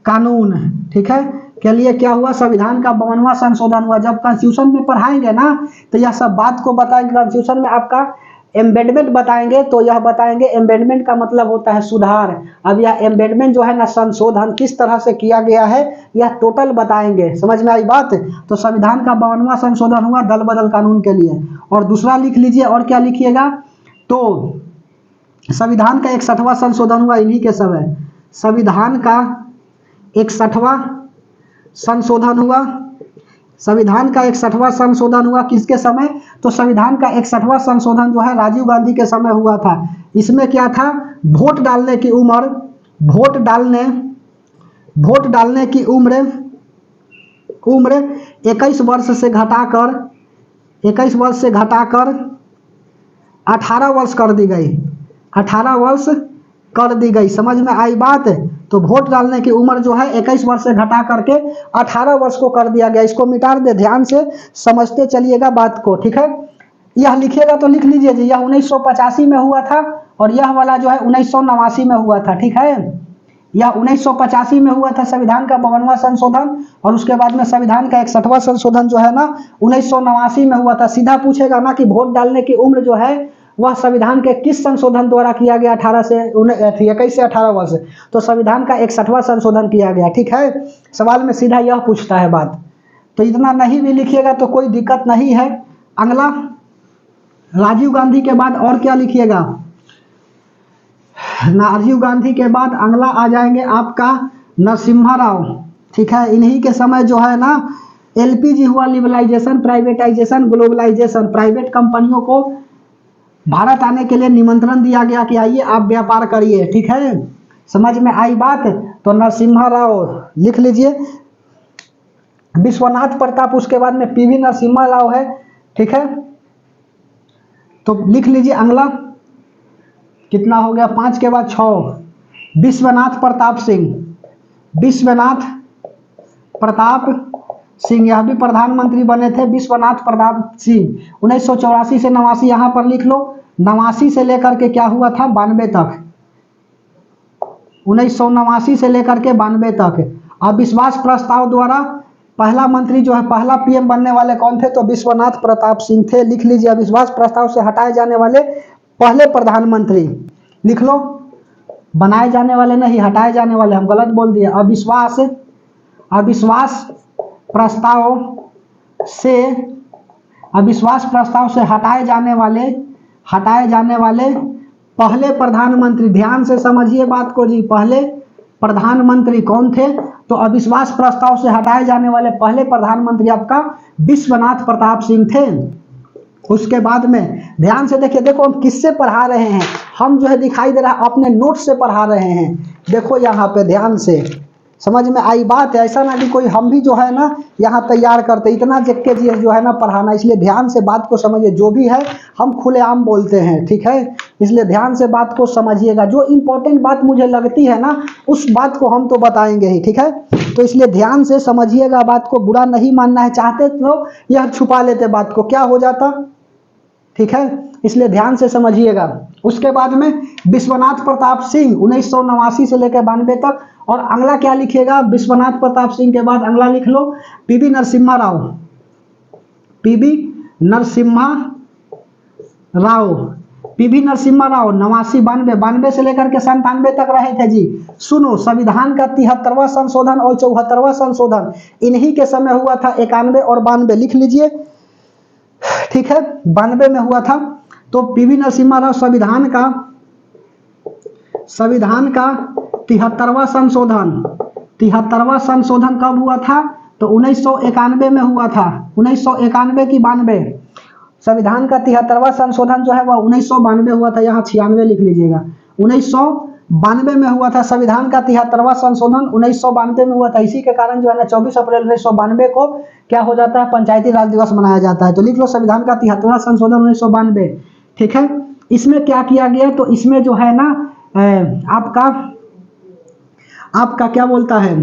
कानून, ठीक है, के लिए क्या हुआ? संविधान का 52वां संशोधन हुआ। जब कॉन्स्टिट्यूशन में पढ़ाएंगे ना तो यह सब बात को बताएंगे। कॉन्स्टिट्यूशन में आपका एम्बेडमेंट बताएंगे तो यह बताएंगे एम्बेडमेंट का मतलब होता है सुधार। अब यह एम्बेडमेंट जो है ना संशोधन किस तरह से किया गया है यह टोटल बताएंगे। समझ में आई बात। तो संविधान का 52वां संशोधन हुआ दल बदल कानून के लिए। और दूसरा लिख लीजिए, और क्या लिखिएगा, तो संविधान का 61वां संशोधन हुआ इन्हीं के समय। संविधान का 61वां संशोधन हुआ, संविधान का 61वां संशोधन हुआ किसके समय, तो संविधान का 61वां संशोधन जो है राजीव गांधी के समय हुआ था। इसमें क्या था, वोट डालने की उम्र, वोट डालने की उम्र 21 वर्ष से घटाकर 18 वर्ष कर दी गई, 18 वर्ष कर दी गई। समझ में आई बात। तो वोट डालने की उम्र जो है 21 वर्ष से घटा करके 18 वर्ष को कर दिया गया। इसको मिटा दे, ध्यान से समझते चलिएगा बात को, ठीक है। यह लिखिएगा तो लिख लीजिए जी, यह 1985 में हुआ था और यह वाला जो है 1989 में हुआ था, ठीक है। यह 1985 में हुआ था संविधान का 52वां संशोधन, और उसके बाद में संविधान का 61वां संशोधन जो है ना 1989 में हुआ था। सीधा पूछेगा ना कि वोट डालने की उम्र जो है वह संविधान के किस संशोधन द्वारा किया गया, 21 से 18 वर्ष, तो संविधान का 61वां संशोधन किया गया, ठीक है। सवाल में सीधा यह पूछता है बात। तो इतना नहीं भी लिखिएगा तो कोई दिक्कत नहीं है। अगला राजीव गांधी के बाद और क्या लिखिएगा, राजीव गांधी के बाद अगला आ जाएंगे आपका नरसिम्हा राव, ठीक है। इन्हीं के समय जो है ना एलपीजी हुआ, लिबरलाइजेशन, प्राइवेटाइजेशन, ग्लोबलाइजेशन, प्राइवेट कंपनियों को भारत आने के लिए निमंत्रण दिया गया कि आइए आप व्यापार करिए, ठीक है। समझ में आई बात। तो नरसिम्हा राव लिख लीजिए, विश्वनाथ प्रताप उसके बाद में पीवी नरसिम्हा राव है, ठीक है। तो लिख लीजिए अगला कितना हो गया, 5 के बाद 6, विश्वनाथ प्रताप सिंह, यह भी प्रधानमंत्री बने थे, विश्वनाथ प्रताप सिंह। 1984 से 89 यहाँ पर लिख लो, 89 से लेकर के क्या हुआ था 92 तक, 1989 से लेकर के 92 तक। अविश्वास प्रस्ताव द्वारा पहला मंत्री जो है, पहला पीएम बनने वाले कौन थे, तो विश्वनाथ प्रताप सिंह थे। लिख लीजिए, अविश्वास प्रस्ताव से हटाए जाने वाले पहले प्रधानमंत्री, लिख लो, बनाए जाने वाले नहीं, हटाए जाने वाले, हम गलत बोल दिए। अविश्वास प्रस्ताव से हटाए जाने वाले पहले प्रधानमंत्री, ध्यान से समझिए बात को जी, पहले प्रधानमंत्री कौन थे, तो अविश्वास प्रस्ताव से हटाए जाने वाले पहले प्रधानमंत्री आपका विश्वनाथ प्रताप सिंह थे। उसके बाद में ध्यान से देखिए, देखो हम किससे पढ़ा रहे हैं, हम जो है दिखाई दे रहा है अपने नोट से पढ़ा रहे हैं। देखो यहाँ पे ध्यान से समझ में आई बात। ऐसा ना कि कोई हम भी जो है ना यहाँ तैयार करते, इतना जेके जी जो है ना पढ़ाना, इसलिए ध्यान से बात को समझिए। जो भी है हम खुलेआम बोलते हैं, ठीक है, इसलिए ध्यान से बात को समझिएगा। जो इंपॉर्टेंट बात मुझे लगती है ना उस बात को हम तो बताएंगे ही, ठीक है। तो इसलिए ध्यान से समझिएगा बात को, बुरा नहीं मानना है, चाहते तो यह छुपा लेते बात को, क्या हो जाता, ठीक है, इसलिए ध्यान से समझिएगा। उसके बाद में विश्वनाथ प्रताप सिंह 1989 से लेकर 92 तक। और अगला क्या लिखिएगा, विश्वनाथ प्रताप सिंह के बाद अगला लिख लो पीवी नरसिम्हा राव, पीवी नरसिम्हा राव 92 से लेकर के 97 तक रहे थे जी। सुनो, संविधान का 73वां संशोधन और 74वां संशोधन इन्हीं के समय हुआ था, 91 और 92 लिख लीजिए, ठीक है, 92 में हुआ था। तो पीवी नरसिम्हा राव संविधान का 73वां संशोधन कब हुआ था, तो 1991 में हुआ था, 1991 की 92। संविधान का 73वां संशोधन जो है वह 1992 हुआ था, यहाँ 96 लिख लीजिएगा, 1992 में हुआ था। संविधान का 73वां संशोधन 1992 में हुआ था। इसी के कारण जो है ना 24 अप्रैल 1992 को क्या हो जाता है, पंचायती राज दिवस मनाया जाता है। तो लिख लो संविधान का 73वां संशोधन 1992, ठीक है। इसमें क्या किया गया, तो इसमें जो है ना आपका क्या बोलता है,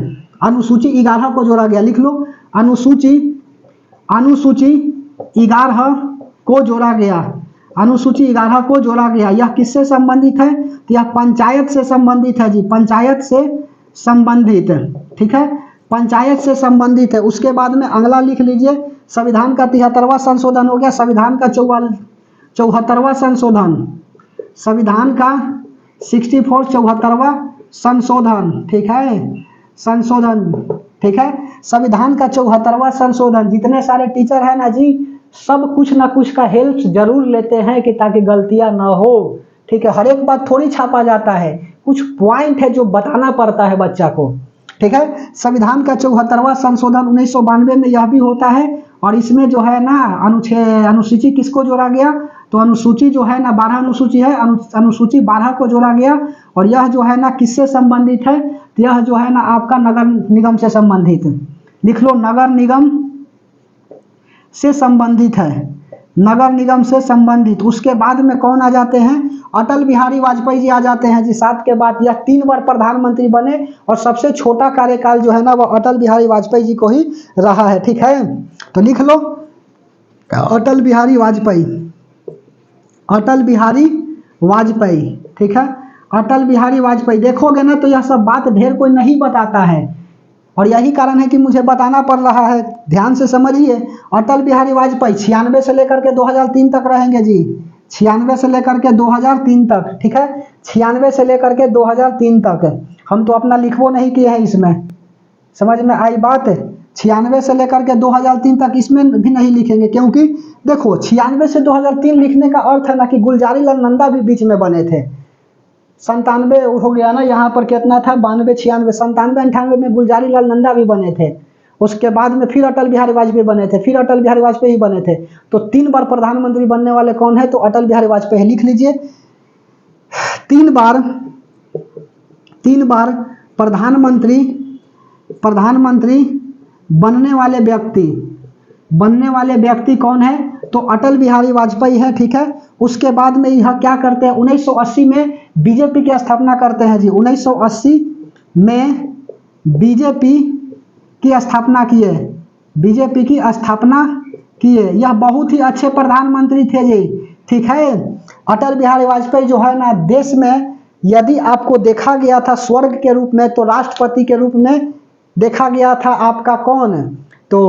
अनुसूची 11 को जोड़ा गया। लिख लो, अनुसूची 11 को जोड़ा गया, अनुसूची 11 को जोड़ा गया। यह किससे संबंधित है, तो यह पंचायत से संबंधित है जी, पंचायत से संबंधित, ठीक है, पंचायत से संबंधित है। उसके बाद में अगला लिख लीजिए, संविधान का 73वां संशोधन हो गया, संविधान का 74वां संशोधन, संविधान का 64 74वां संशोधन, ठीक है, संशोधन, ठीक है, संविधान का 74वां संशोधन। जितने सारे टीचर हैं ना जी, सब कुछ ना कुछ का हेल्प जरूर लेते हैं कि ताकि गलतियां ना हो, ठीक है। हर एक बात थोड़ी छापा जाता है, कुछ पॉइंट है जो बताना पड़ता है बच्चा को, ठीक है। संविधान का 74वां संशोधन 1992 में यह भी होता है, और इसमें जो है ना अनुसूची किसको जोड़ा गया, तो अनुसूची जो है ना 12 अनुसूची है, अनुसूची 12 को जोड़ा गया। और यह जो है ना किससे संबंधित है, तो यह जो है ना आपका नगर निगम से संबंधित, लिख लो, नगर निगम से संबंधित है, नगर निगम से संबंधित। उसके बाद में कौन आ जाते हैं, अटल बिहारी वाजपेयी जी आ जाते हैं जी। 7 के बाद यह 3 बार प्रधानमंत्री बने, और सबसे छोटा कार्यकाल जो है ना वह अटल बिहारी वाजपेयी जी को ही रहा है, ठीक है। तो लिख लो अटल बिहारी वाजपेयी, अटल बिहारी वाजपेयी, ठीक है, अटल बिहारी वाजपेयी। देखोगे ना तो यह सब बात ढेर कोई नहीं बताता है, और यही कारण है कि मुझे बताना पड़ रहा है, ध्यान से समझिए। अटल बिहारी वाजपेयी 96 से लेकर के 2003 तक रहेंगे जी, 96 से लेकर के 2003 तक, ठीक है, 96 से लेकर के 2003 तक। हम तो अपना लिखवो नहीं किए हैं इसमें, समझ में आई बात। 96 से लेकर के 2003 तक इसमें भी नहीं लिखेंगे, क्योंकि देखो 96 से 2003 लिखने का अर्थ है ना कि गुलजारी लाल नंदा भी बीच में बने थे। 97 हो गया ना, यहाँ पर कितना था, 92 96 97 98 में गुलजारी लाल नंदा भी बने थे। उसके बाद में फिर अटल बिहारी वाजपेयी बने थे, फिर अटल बिहारी वाजपेयी बने थे। तो 3 बार प्रधानमंत्री बनने वाले कौन है, तो अटल बिहारी वाजपेयी, लिख लीजिए। 3 बार प्रधानमंत्री बनने वाले व्यक्ति कौन है, तो अटल बिहारी वाजपेयी है, ठीक है। उसके बाद में यह क्या करते हैं, 1980 में बीजेपी की स्थापना करते हैं जी। 1980 में बीजेपी की स्थापना किए, बीजेपी की स्थापना किए। यह बहुत ही अच्छे प्रधानमंत्री थे जी, ठीक है। अटल बिहारी वाजपेयी जो है ना, देश में यदि आपको देखा गया था स्वर्ग के रूप में, तो राष्ट्रपति के रूप में देखा गया था आपका कौन, तो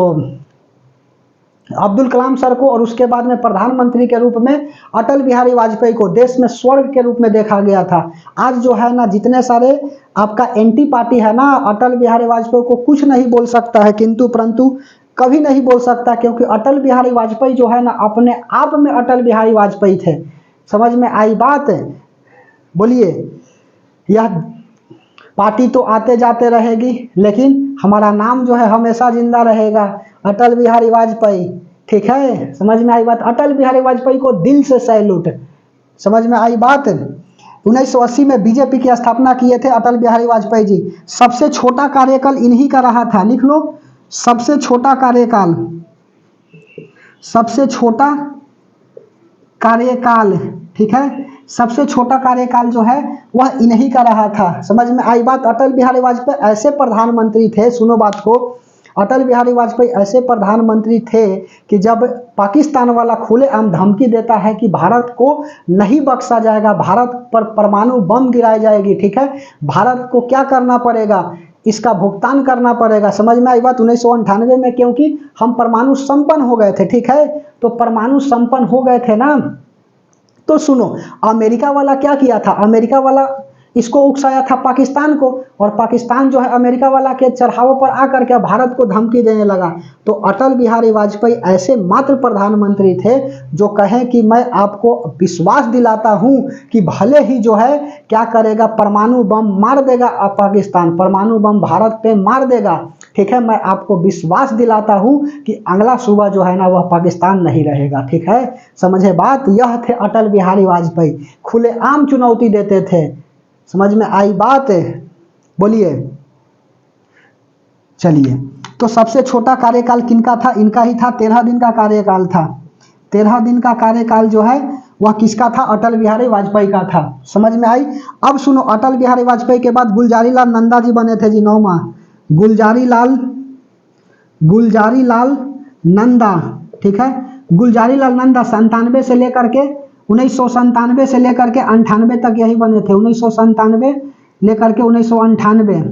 अब्दुल कलाम सर को, और उसके बाद में प्रधानमंत्री के रूप में अटल बिहारी वाजपेयी को देश में स्वर्ग के रूप में देखा गया था। आज जो है ना जितने सारे आपका एंटी पार्टी है ना, अटल बिहारी वाजपेयी को कुछ नहीं बोल सकता है, किंतु परंतु कभी नहीं बोल सकता, क्योंकि अटल बिहारी वाजपेयी जो है ना अपने आप में अटल बिहारी वाजपेयी थे। समझ में आई बात, बोलिए। यह पार्टी तो आते जाते रहेगी, लेकिन हमारा नाम जो है हमेशा जिंदा रहेगा, अटल बिहारी वाजपेयी, ठीक है। समझ में आई बात। अटल बिहारी वाजपेयी को दिल से सैल्यूट, समझ में आई बात। 1980 में बीजेपी की स्थापना किए थे अटल बिहारी वाजपेयी जी। सबसे छोटा कार्यकाल इन्हीं का रहा था, लिख लो, सबसे छोटा कार्यकाल, सबसे छोटा कार्यकाल, ठीक है, सबसे छोटा कार्यकाल जो है वह इन्हीं का रहा था। समझ में आई बात। अटल बिहारी वाजपेयी ऐसे प्रधानमंत्री थे, सुनो बात को, अटल बिहारी वाजपेयी ऐसे प्रधानमंत्री थे कि जब पाकिस्तान वाला खुलेआम धमकी देता है कि भारत को नहीं बख्शा जाएगा, भारत पर परमाणु बम गिराई जाएगी, ठीक है, भारत को क्या करना पड़ेगा, इसका भुगतान करना पड़ेगा। समझ में आई बात। 1998 में क्योंकि हम परमाणु संपन्न हो गए थे, ठीक है, तो परमाणु संपन्न हो गए थे ना, तो सुनो, अमेरिका वाला क्या किया था, अमेरिका वाला इसको उकसाया था पाकिस्तान को, और पाकिस्तान जो है अमेरिका वाला के चढ़ावों पर आकर के भारत को धमकी देने लगा। तो अटल बिहारी वाजपेयी ऐसे मात्र प्रधानमंत्री थे जो कहें कि मैं आपको विश्वास दिलाता हूं कि भले ही जो है क्या करेगा, परमाणु बम मार देगा पाकिस्तान, परमाणु बम भारत पे मार देगा, ठीक है, मैं आपको विश्वास दिलाता हूं कि अगला सुबह जो है ना वह पाकिस्तान नहीं रहेगा, ठीक है। समझे बात। यह थे अटल बिहारी वाजपेयी, खुलेआम चुनौती देते थे। समझ में आई बात, बोलिए। चलिए, तो सबसे छोटा कार्यकाल किनका था, इनका ही था, 13 दिन का कार्यकाल था। 13 दिन का कार्यकाल जो है वह किसका था, अटल बिहारी वाजपेयी का था। समझ में आई। अब सुनो, अटल बिहारी वाजपेयी के बाद गुलजारी लाल नंदा जी बने थे जी, 9वां, गुलजारी लाल नंदा, ठीक है। गुलजारी लाल नंदा 97 से लेकर के 1997 से लेकर के 98 तक यही बने थे। 1997 लेकर के 1998,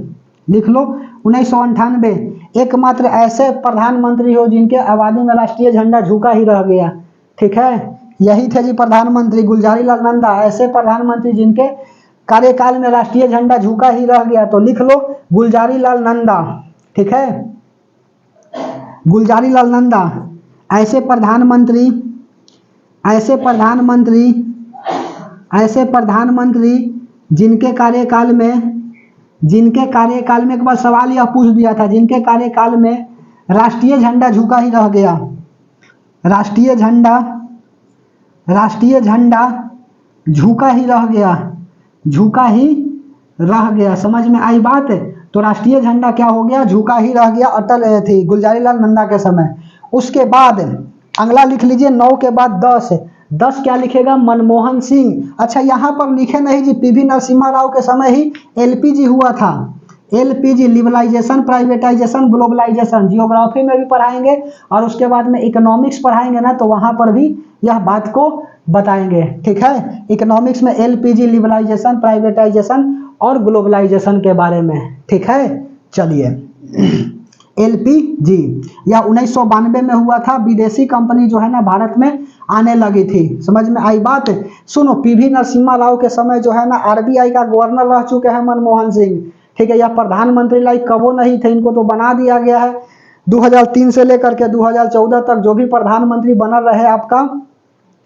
लिख लो, 1998। एकमात्र ऐसे प्रधानमंत्री हो जिनके आबादी में राष्ट्रीय झंडा झुका ही रह गया, ठीक है, यही थे जी प्रधानमंत्री गुलजारी लाल नंदा, ऐसे प्रधानमंत्री जिनके कार्यकाल में राष्ट्रीय झंडा झुका ही रह गया। तो लिख लो गुलजारी लाल नंदा, ठीक है, गुलजारी लाल नंदा ऐसे प्रधानमंत्री, ऐसे प्रधानमंत्री, ऐसे प्रधानमंत्री जिनके कार्यकाल में, जिनके कार्यकाल में एक बार सवाल यह पूछ दिया था, जिनके कार्यकाल में राष्ट्रीय झंडा झुका ही रह गया, राष्ट्रीय झंडा, राष्ट्रीय झंडा झुका ही रह गया, झुका ही रह गया। समझ में आई बात? तो राष्ट्रीय झंडा क्या हो गया, झुका ही रह गया अटल थी गुलजारी लाल नंदा के समय। उसके बाद अगला लिख लीजिए 9 के बाद 10, 10 क्या लिखेगा, मनमोहन सिंह। अच्छा यहाँ पर लिखे नहीं जी, पीवी नरसिम्हा राव के समय ही एलपीजी हुआ था, LPG, liberalisation, privatisation, globalisation, geography में भी पढ़ाएंगे और उसके बाद में इकोनॉमिक्स पढ़ाएंगे ना, तो वहां पर भी यह बात को बताएंगे, ठीक है। इकोनॉमिक्स में एलपीजी, लिबरलाइजेशन, प्राइवेटाइजेशन और ग्लोबलाइजेशन के बारे में, ठीक है। चलिए एलपीजी यह 1992 में हुआ था, विदेशी कंपनी जो है ना भारत में आने लगी थी। समझ में आई बात? सुनो, पीवी नरसिम्हा राव के समय जो है ना आरबीआई का गवर्नर रह चुके हैं मनमोहन सिंह, ठीक है। यह प्रधानमंत्री लाइक कबो नहीं थे, इनको तो बना दिया गया है। 2003 से लेकर के 2014 तक जो भी प्रधानमंत्री बना रहे आपका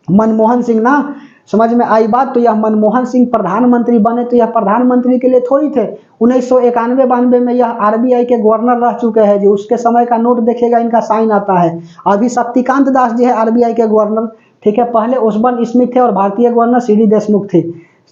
मनमोहन सिंह ना, समझ में आई बात? तो यह मनमोहन सिंह प्रधानमंत्री बने तो यह प्रधानमंत्री के लिए थोड़ी थे। 1991-92 में यह आरबीआई के गवर्नर रह चुके हैं जी। उसके समय का नोट देखिएगा, इनका साइन आता है। अभी शक्तिकांत दास जी है आरबीआई के गवर्नर, ठीक है। पहले ओसबर्न स्मिथ थे और भारतीय गवर्नर सीडी देशमुख थे,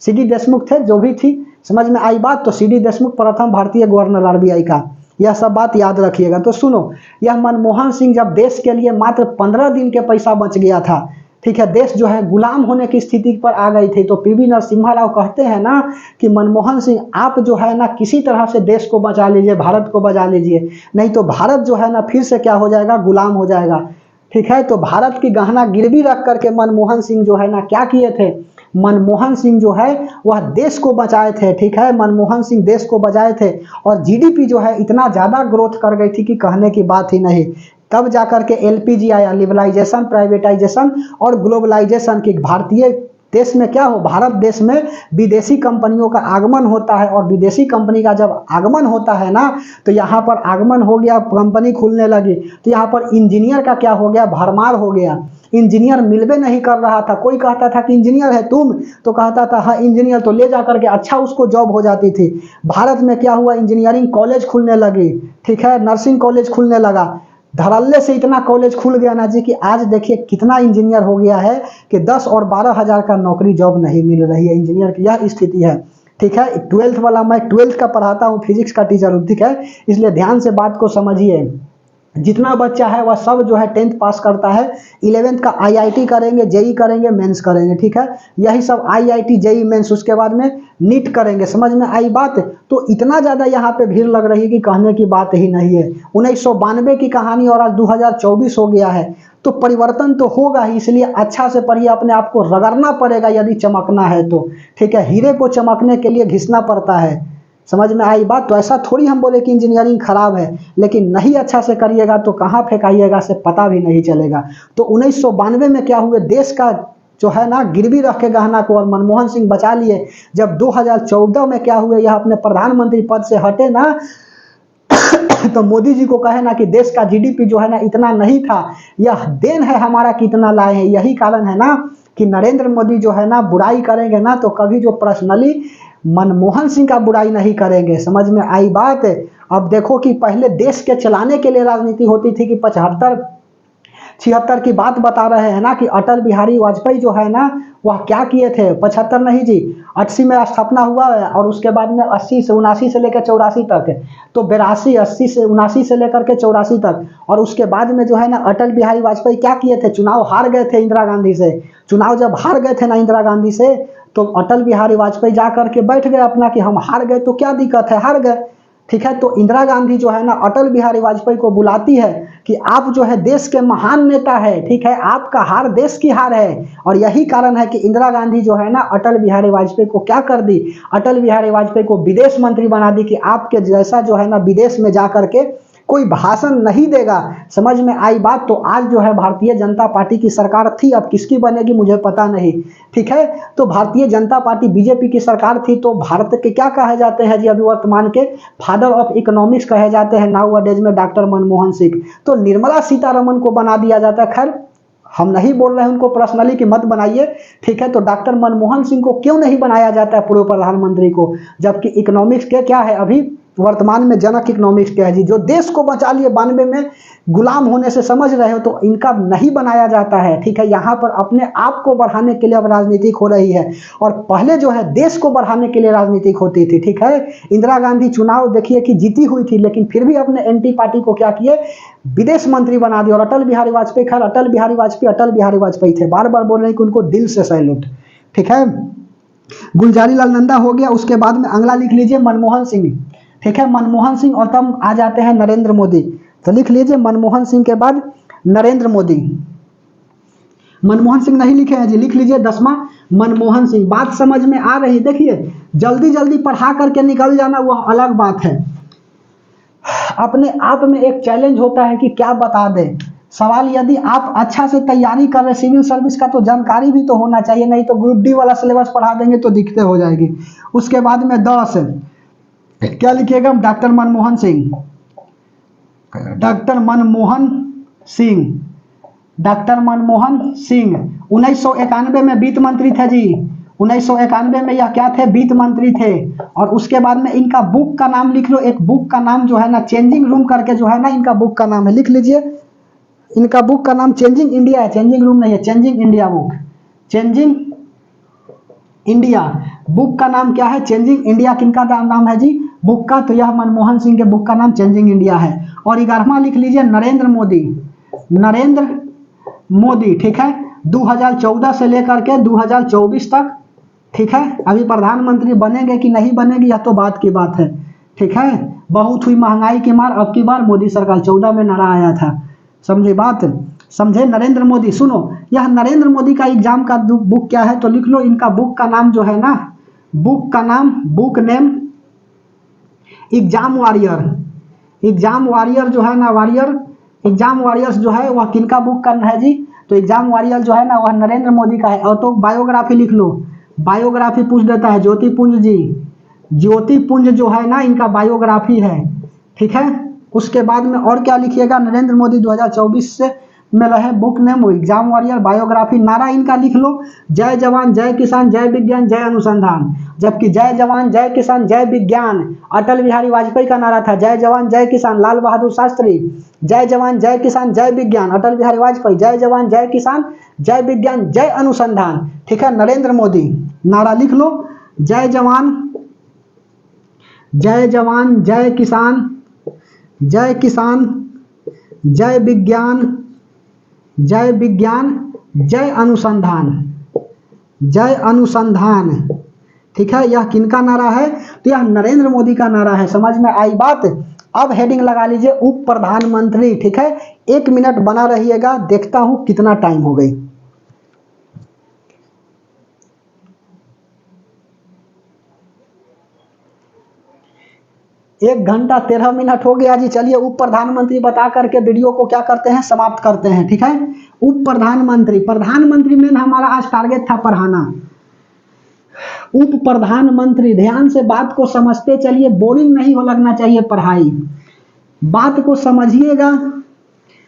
सीडी देशमुख थे जो भी थी। समझ में आई बात? तो सीडी देशमुख प्रथम भारतीय गवर्नर आरबीआई का, यह सब बात याद रखिएगा। तो सुनो, यह मनमोहन सिंह जब देश के लिए मात्र 15 दिन के पैसा बच गया था, ठीक है, देश जो है गुलाम होने की स्थिति पर आ गई थी, तो पीवी नरसिम्हा राव कहते हैं ना कि मनमोहन सिंह आप जो है ना किसी तरह से देश को बचा लीजिए, भारत को बचा लीजिए, नहीं तो भारत जो है ना फिर से क्या हो जाएगा, गुलाम हो जाएगा, ठीक है। तो भारत की गहना गिरवी रख करके मनमोहन सिंह जो है ना क्या किए थे, मनमोहन सिंह जो है वह देश को बचाए थे, ठीक है। मनमोहन सिंह देश को बचाए थे और जीडीपी जो है इतना ज्यादा ग्रोथ कर गई थी कि कहने की बात ही नहीं। तब जाकर के एलपीजी आया, लिबरलाइजेशन, प्राइवेटाइजेशन और ग्लोबलाइजेशन की। भारतीय देश में क्या हो, भारत देश में विदेशी कंपनियों का आगमन होता है और विदेशी कंपनी का जब आगमन होता है ना, तो यहाँ पर आगमन हो गया, कंपनी खुलने लगी, तो यहाँ पर इंजीनियर का क्या हो गया, भरमार हो गया। इंजीनियर मिलवे नहीं कर रहा था। कोई कहता था कि इंजीनियर है तुम, तो कहता था हाँ इंजीनियर, तो ले जा करके अच्छा उसको जॉब हो जाती थी। भारत में क्या हुआ, इंजीनियरिंग कॉलेज खुलने लगी, ठीक है, नर्सिंग कॉलेज खुलने लगा। धड़ल्ले से इतना कॉलेज खुल गया ना जी कि आज देखिए कितना इंजीनियर हो गया है कि 10 और 12 हज़ार का नौकरी जॉब नहीं मिल रही है इंजीनियर की, यह स्थिति है, ठीक है। 12th वाला, मैं 12th का पढ़ाता हूँ, फिजिक्स का टीचर हूँ, ठीक है, इसलिए ध्यान से बात को समझिए। जितना बच्चा है वह सब जो है 10th पास करता है, 11th का आईआईटी करेंगे, जेई करेंगे, मेंस करेंगे, ठीक है। यही सब आईआईटी, जेई, मेंस, उसके बाद में नीट करेंगे। समझ में आई बात? तो इतना ज़्यादा यहाँ पे भीड़ लग रही है कि कहने की बात ही नहीं है। 1992 की कहानी और आज 2024 हो गया है, तो परिवर्तन तो होगा ही। इसलिए अच्छा से पढ़िए, अपने आप को रगड़ना पड़ेगा यदि चमकना है तो, ठीक है। हीरे को चमकने के लिए घिसना पड़ता है। समझ में आई बात? तो ऐसा थोड़ी हम बोले कि इंजीनियरिंग खराब है, लेकिन नहीं अच्छा से करिएगा तो कहाँ फेंकाइएगा से पता भी नहीं चलेगा। तो 1992 में क्या हुए, देश का जो है ना गिरवी रख के गहना को, और मनमोहन सिंह बचा लिए। जब 2014 में क्या हुए, यह अपने प्रधानमंत्री पद से हटे ना तो मोदी जी को कहे ना कि देश का जीडीपी जो है ना इतना नहीं था, यह देन है हमारा कितना लाए हैं। यही कारण है ना कि नरेंद्र मोदी जो है ना बुराई करेंगे ना तो कभी जो पर्सनली मनमोहन सिंह का बुराई नहीं करेंगे। समझ में आई बात? अब देखो कि पहले देश के चलाने के लिए राजनीति होती थी कि 75-76 की बात बता रहे हैं ना कि अटल बिहारी वाजपेयी जो है ना वह क्या किए थे, 75 नहीं जी, 80 में स्थापना हुआ है और उसके बाद में 80 से 79 से लेकर 84 तक, तो 82, 80 से 79 से लेकर के 84 तक। और उसके बाद में जो है ना अटल बिहारी वाजपेयी क्या किए थे, चुनाव हार गए थे इंदिरा गांधी से। चुनाव जब हार गए थे ना इंदिरा गांधी से, तो अटल बिहारी वाजपेयी जा करके बैठ गए अपना कि हम हार गए तो क्या दिक्कत है, हार गए, ठीक है। तो इंदिरा गांधी जो है ना अटल बिहारी वाजपेयी को बुलाती है कि आप जो है देश के महान नेता है, ठीक है, आपका हार देश की हार है। और यही कारण है कि इंदिरा गांधी जो है ना अटल बिहारी वाजपेयी को क्या कर दी, अटल बिहारी वाजपेयी को विदेश मंत्री बना दी कि आपके जैसा जो है ना विदेश में जा करके कोई भाषण नहीं देगा। समझ में आई बात? तो आज जो है भारतीय जनता पार्टी की सरकार थी, अब किसकी बनेगी मुझे पता नहीं, ठीक है। तो भारतीय जनता पार्टी बीजेपी की सरकार थी, तो भारत के क्या कहे जाते हैं जी अभी वर्तमान के? फादर ऑफ इकोनॉमिक्स कहे जाते हैं नाउ अडेज में डॉक्टर मनमोहन सिंह। तो निर्मला सीतारमण को बना दिया जाता है। खैर हम नहीं बोल रहे हैं उनको पर्सनली कि मत बनाइए, ठीक है। तो डॉक्टर मनमोहन सिंह को क्यों नहीं बनाया जाता है पूर्व प्रधानमंत्री को, जबकि इकोनॉमिक्स के क्या है अभी वर्तमान में जनक इकोनॉमिक्स के है जी, जो देश को बचा लिए 92 में गुलाम होने से, समझ रहे हो। तो इनका नहीं बनाया जाता है, ठीक है। यहाँ पर अपने आप को बढ़ाने के लिए अब राजनीतिक हो रही है, और पहले जो है देश को बढ़ाने के लिए राजनीतिक होती थी, ठीक है। इंदिरा गांधी चुनाव देखिए कि जीती हुई थी, लेकिन फिर भी अपने एंटी पार्टी को क्या किए, विदेश मंत्री बना दिया। और अटल बिहारी वाजपेयी, खैर अटल बिहारी वाजपेयी थे, बार बार बोल रहे हैं कि उनको दिल से सैल्यूट, ठीक है। गुलजारी लाल नंदा हो गया, उसके बाद में अगला लिख लीजिए मनमोहन सिंह, ठीक है। मनमोहन सिंह, और तब आ जाते हैं नरेंद्र मोदी। तो लिख लीजिए मनमोहन सिंह के बाद नरेंद्र मोदी। मनमोहन सिंह नहीं लिखे हैं जी, लिख लीजिए 10वां मनमोहन सिंह। बात समझ में आ रही? देखिए जल्दी जल्दी पढ़ा करके निकल जाना वह अलग बात है, अपने आप में एक चैलेंज होता है कि क्या बता दें। सवाल यदि आप अच्छा से तैयारी कर रहे, सिविल सर्विस का तो जानकारी भी तो होना चाहिए, नहीं तो ग्रुप डी वाला सिलेबस पढ़ा देंगे तो दिक्कतें हो जाएगी। उसके बाद में 10 क्या लिखिएगा? Doctor Manmohan Singh, doctor Manmohan Singh, doctor Manmohan Singh 1991 में वित्त मंत्री थे जी। 1991 में यह क्या थे? वित्त मंत्री थे। और उसके बाद में इनका बुक का नाम लिख लो, एक बुक का नाम जो है ना चेंजिंग रूम करके जो है ना इनका बुक का नाम है, लिख लीजिए। इनका बुक का नाम चेंजिंग इंडिया है, चेंजिंग रूम नहीं है, changing India book, changing India book का नाम क्या है? Changing India. किनका नाम है जी बुक का? तो यह मनमोहन सिंह के बुक का नाम चेंजिंग इंडिया है। और 11वां लिख लीजिए नरेंद्र मोदी, नरेंद्र मोदी, ठीक है। 2014 से लेकर के 2024 तक, ठीक है। अभी प्रधानमंत्री बनेंगे कि नहीं बनेगी यह तो बात की बात है, ठीक है। बहुत हुई महंगाई की मार, अब की बार मोदी सरकार, 14 में नारा आया था, समझे बात? समझे? नरेंद्र मोदी। सुनो, यह नरेंद्र मोदी का एग्जाम का बुक क्या है? तो लिख लो इनका बुक का नाम जो है ना, बुक का नाम, book name exam warrior. Exam warrior जो है ना, वॉरियर, एग्जाम वॉरियर्स जो है वह किनका बुक का है जी? तो एग्जाम वॉरियर जो है ना वह नरेंद्र मोदी का है। और तो बायोग्राफी लिख लो, बायोग्राफी पूछ देता है ज्योति पुंज जी, ज्योति पुंज जो है ना इनका बायोग्राफी है, ठीक है। उसके बाद में और क्या लिखिएगा? नरेंद्र मोदी 2024 से में रहे, book name exam warrior, biography. नारा इनका लिख लो, जय जवान जय किसान जय विज्ञान जय अनुसंधान। जबकि जय जवान जय किसान जय विज्ञान अटल बिहारी वाजपेयी का नारा था, जय जवान जय किसान लाल बहादुर शास्त्री, जय जवान जय किसान जय विज्ञान अटल बिहारी वाजपेयी, जय जवान जय किसान जय विज्ञान जय अनुसंधान, ठीक है। नरेंद्र मोदी नारा लिख लो, जय जवान जय किसान जय विज्ञान जय अनुसंधान, ठीक है। यह किनका नारा है? तो यह नरेंद्र मोदी का नारा है। समझ में आई बात? अब हेडिंग लगा लीजिए उप प्रधानमंत्री, ठीक है। 1 मिनट बना रहिएगा, देखता हूं कितना टाइम हो गई। 1 घंटा 13 मिनट हो गया जी। चलिए उप प्रधानमंत्री बता करके वीडियो को क्या करते हैं, समाप्त करते हैं, ठीक है। उप प्रधानमंत्री, प्रधानमंत्री में हमारा आज टारगेट था पढ़ाना। उप प्रधानमंत्री, ध्यान से बात को समझते चलिए, बोरिंग नहीं हो लगना चाहिए पढ़ाई, बात को समझिएगा,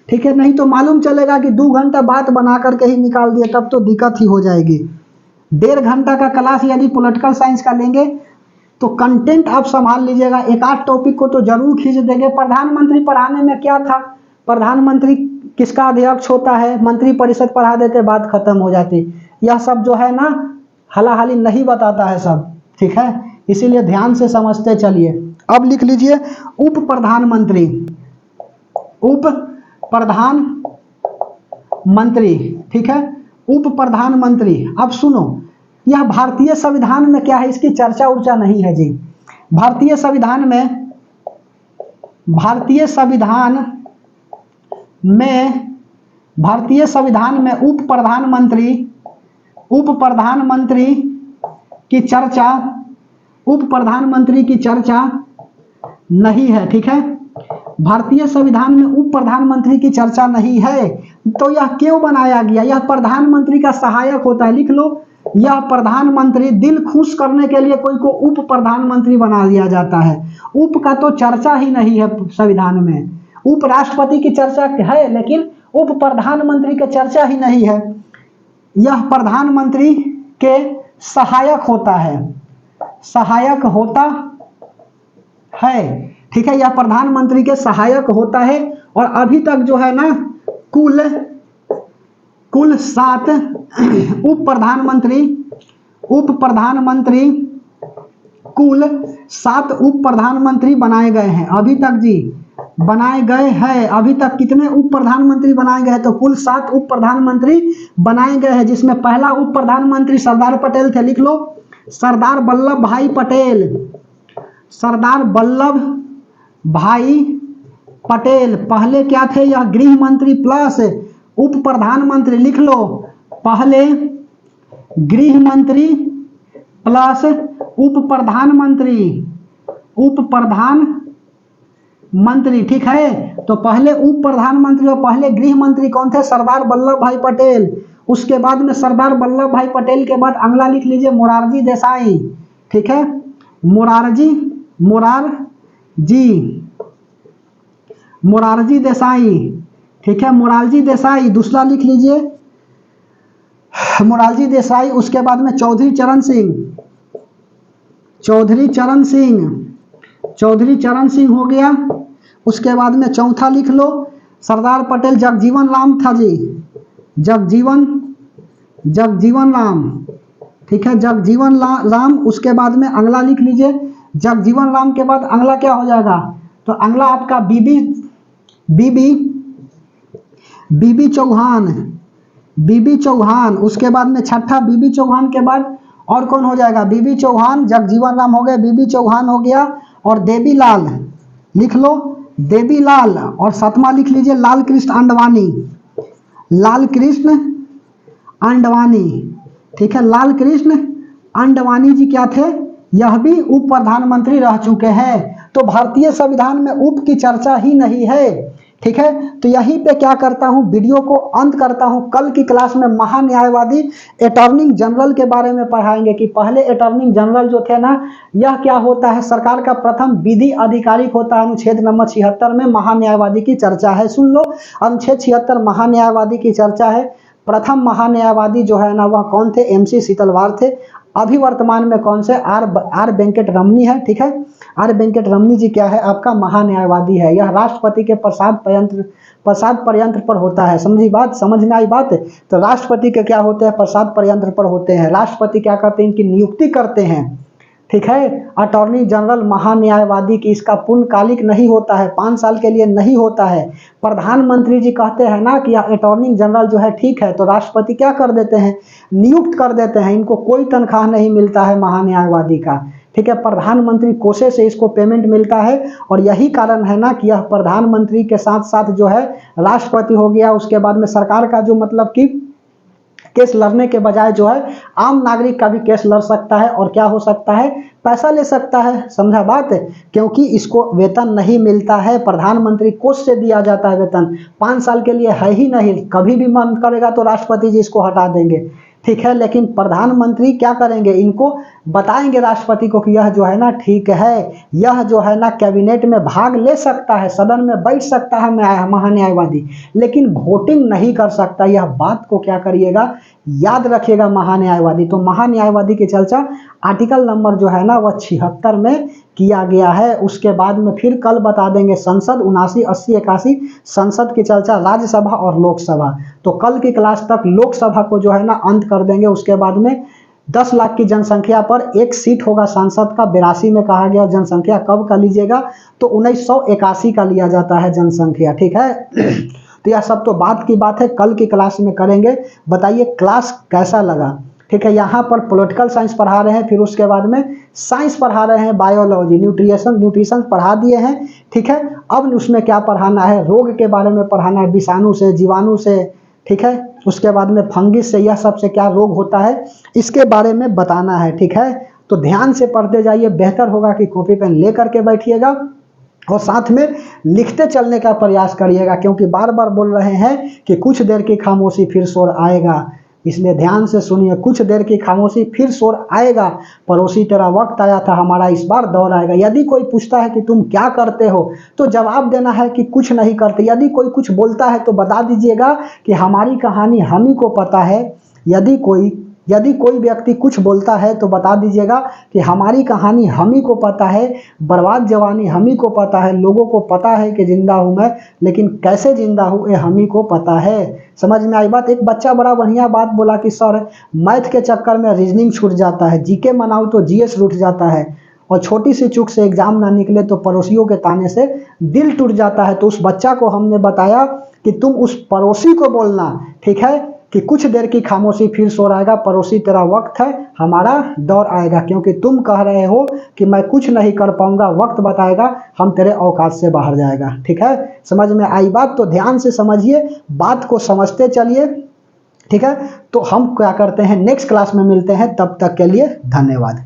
ठीक है। नहीं तो मालूम चलेगा कि 2 घंटा बात बना करके ही निकाल दिए, तब तो दिक्कत ही हो जाएगी। 1.5 घंटा का क्लास यदि पॉलिटिकल साइंस का लेंगे तो कंटेंट आप संभाल लीजिएगा, 1-8 टॉपिक को तो जरूर खींच देंगे। प्रधानमंत्री पढ़ाने में क्या था? प्रधानमंत्री किसका अध्यक्ष होता है, मंत्री परिषद पढ़ा देते, बात खत्म हो जाती। यह सब जो है ना हलाहाली नहीं बताता है सब, ठीक है। इसीलिए ध्यान से समझते चलिए। अब लिख लीजिए उप प्रधानमंत्री, उप प्रधानमंत्री, ठीक है। उप प्रधानमंत्री। अब सुनो, यह भारतीय संविधान में क्या है, इसकी चर्चा उर्चा नहीं है जी। भारतीय संविधान में उप प्रधानमंत्री की चर्चा नहीं है, ठीक है। भारतीय संविधान में उप प्रधानमंत्री की चर्चा नहीं है। तो यह क्यों बनाया गया? यह प्रधानमंत्री का सहायक होता है, लिख लो। यह प्रधानमंत्री, दिल खुश करने के लिए कोई को उप प्रधानमंत्री बना दिया जाता है। उप का तो चर्चा ही नहीं है संविधान में। उपराष्ट्रपति की चर्चा है लेकिन उप प्रधानमंत्री की चर्चा ही नहीं है। यह प्रधानमंत्री के सहायक होता है, सहायक होता है, ठीक है। यह प्रधानमंत्री के सहायक होता है। और अभी तक जो है ना कुल 7 उप प्रधानमंत्री कुल 7 उप प्रधानमंत्री बनाए गए हैं अभी तक जी, बनाए गए हैं। अभी तक कितने उप प्रधानमंत्री बनाए गए? तो कुल 7 उप प्रधानमंत्री बनाए गए हैं, जिसमें पहला उप प्रधानमंत्री सरदार पटेल थे, लिख लो। सरदार वल्लभ भाई पटेल, सरदार वल्लभ भाई पटेल पहले क्या थे? यह गृह मंत्री प्लस उप प्रधानमंत्री, लिख लो। पहले गृह मंत्री प्लस उप प्रधानमंत्री, ठीक है। तो पहले उप प्रधानमंत्री और पहले गृह मंत्री कौन थे? सरदार वल्लभ भाई पटेल। उसके बाद में सरदार वल्लभ भाई पटेल के बाद अगला लिख लीजिए मोरारजी देसाई, ठीक है। मोरारजी देसाई, ठीक है। मोरारजी देसाई दूसरा लिख लीजिए, मोरारजी देसाई। उसके बाद में चौधरी चरण सिंह हो गया। उसके बाद में चौथा लिख लो सरदार पटेल जगजीवन राम था जी, जगजीवन राम, ठीक है, जगजीवन राम। उसके बाद में अगला लिख लीजिए, जगजीवन राम के बाद अगला क्या हो जाएगा? तो अगला आपका बीबी चौहान। उसके बाद में छठा बीबी चौहान के बाद और कौन हो जाएगा? बीबी चौहान, जगजीवन राम हो गए, बीबी चौहान हो गया और देवीलाल, लिख लो देवीलाल। और सातवां लिख लीजिए लाल कृष्ण अंडवानी, ठीक है। लाल कृष्ण अंडवानी जी क्या थे? यह भी उप प्रधानमंत्री रह चुके हैं। तो भारतीय संविधान में उप की चर्चा ही नहीं है, ठीक है। तो यहीं पे क्या करता हूं, वीडियो को अंत करता हूं। कल की क्लास में महान्यायवादी अटॉर्नी जनरल के बारे में पढ़ाएंगे कि पहले अटॉर्नी जनरल जो थे ना, यह क्या होता है? सरकार का प्रथम विधि अधिकारी होता है। अनुच्छेद नंबर 76 में महान्यायवादी की चर्चा है, सुन लो। अनुच्छेद 76 महान्यायवादी की चर्चा है। प्रथम महान्यायवादी जो है ना वह कौन थे? MC शीतलवार थे। अभी वर्तमान में कौन से? आर वेंकट रमनी है, ठीक है। आर वेंकट रमनी जी क्या है? आपका महान्यायवादी है। यह राष्ट्रपति के प्रसाद प्रयंत्र पर होता है। समझी बात? समझ में आई बात? तो राष्ट्रपति के क्या होते हैं? प्रसाद प्रयंत्र पर होते हैं। राष्ट्रपति क्या करते हैं? इनकी नियुक्ति करते हैं, ठीक है। अटॉर्नी जनरल महान्यायवादी की इसका पूर्णकालिक नहीं होता है, 5 साल के लिए नहीं होता है। प्रधानमंत्री जी कहते हैं ना कि अटॉर्नी जनरल जो है ठीक है, तो राष्ट्रपति क्या कर देते हैं? नियुक्त कर देते हैं। इनको कोई तनख्वाह नहीं मिलता है महान्यायवादी का, ठीक है। प्रधानमंत्री कोषे से इसको पेमेंट मिलता है। और यही कारण है ना कि यह प्रधानमंत्री के साथ साथ जो है राष्ट्रपति हो गया, उसके बाद में सरकार का जो मतलब कि केस लड़ने के बजाय जो है आम नागरिक का भी केस लड़ सकता है और क्या हो सकता है? पैसा ले सकता है। समझा बात? क्योंकि इसको वेतन नहीं मिलता है, प्रधानमंत्री कोष से दिया जाता है वेतन। 5 साल के लिए है ही नहीं, कभी भी मन करेगा तो राष्ट्रपति जी इसको हटा देंगे, ठीक है। लेकिन प्रधानमंत्री क्या करेंगे? इनको बताएंगे राष्ट्रपति को कि यह जो है ना ठीक है, यह जो है ना कैबिनेट में भाग ले सकता है, सदन में बैठ सकता है महान्यायवादी, लेकिन वोटिंग नहीं कर सकता। यह बात को क्या करिएगा? याद रखिएगा महान्यायवादी। तो महान्यायवादी की चर्चा आर्टिकल नंबर जो है ना वह 76 में किया गया है। उसके बाद में फिर कल बता देंगे संसद 79, 80, 81 संसद की चर्चा, राज्यसभा और लोकसभा। तो कल की क्लास तक लोकसभा को जो है ना अंत कर देंगे। उसके बाद में 10 लाख की जनसंख्या पर एक सीट होगा सांसद का, 82 में कहा गया। जनसंख्या कब का लीजिएगा? तो 1981 का लिया जाता है जनसंख्या, ठीक है। तो यह सब तो बात की बात है, कल की क्लास में करेंगे। बताइए क्लास कैसा लगा, ठीक है। यहाँ पर पॉलिटिकल साइंस पढ़ा रहे हैं, फिर उसके बाद में साइंस पढ़ा रहे हैं, बायोलॉजी, न्यूट्रिशन पढ़ा दिए हैं, ठीक है। अब उसमें क्या पढ़ाना है? रोग के बारे में पढ़ाना है, विषाणु से, जीवाणु से, ठीक है। उसके बाद में फंगिस से, यह सबसे क्या रोग होता है इसके बारे में बताना है, ठीक है। तो ध्यान से पढ़ते जाइए, बेहतर होगा कि कॉपी पेन ले करके बैठिएगा। और साथ में लिखते चलने का प्रयास करिएगा, क्योंकि बार बार बोल रहे हैं कि कुछ देर की खामोशी फिर शोर आएगा। इसलिए ध्यान से सुनिए, कुछ देर की खामोशी फिर शोर आएगा, पड़ोसी तेरा वक्त आया था, हमारा इस बार दौर आएगा। यदि कोई पूछता है कि तुम क्या करते हो, तो जवाब देना है कि कुछ नहीं करते। यदि कोई कुछ बोलता है तो बता दीजिएगा कि हमारी कहानी हम ही को पता है। यदि कोई व्यक्ति कुछ बोलता है तो बता दीजिएगा कि हमारी कहानी हम ही को पता है, बर्बाद जवानी हम ही को पता है। लोगों को पता है कि जिंदा हूं मैं, लेकिन कैसे जिंदा हूं ये हम ही को पता है। समझ में आई बात? एक बच्चा बड़ा बढ़िया बात बोला कि सर मैथ के चक्कर में रीजनिंग छूट जाता है, जीके मनाऊ तो जीएस रूठ जाता है, और छोटी सी चूक से एग्जाम ना निकले तो पड़ोसियों के ताने से दिल टूट जाता है। तो उस बच्चा को हमने बताया कि तुम उस पड़ोसी को बोलना, ठीक है, कि कुछ देर की खामोशी फिर शोर आएगा, पड़ोसी तेरा वक्त है, हमारा दौर आएगा। क्योंकि तुम कह रहे हो कि मैं कुछ नहीं कर पाऊंगा, वक्त बताएगा हम तेरे औकात से बाहर जाएगा। ठीक है, समझ में आई बात? तो ध्यान से समझिए, बात को समझते चलिए। ठीक है, तो हम क्या करते हैं, नेक्स्ट क्लास में मिलते हैं, तब तक के लिए धन्यवाद।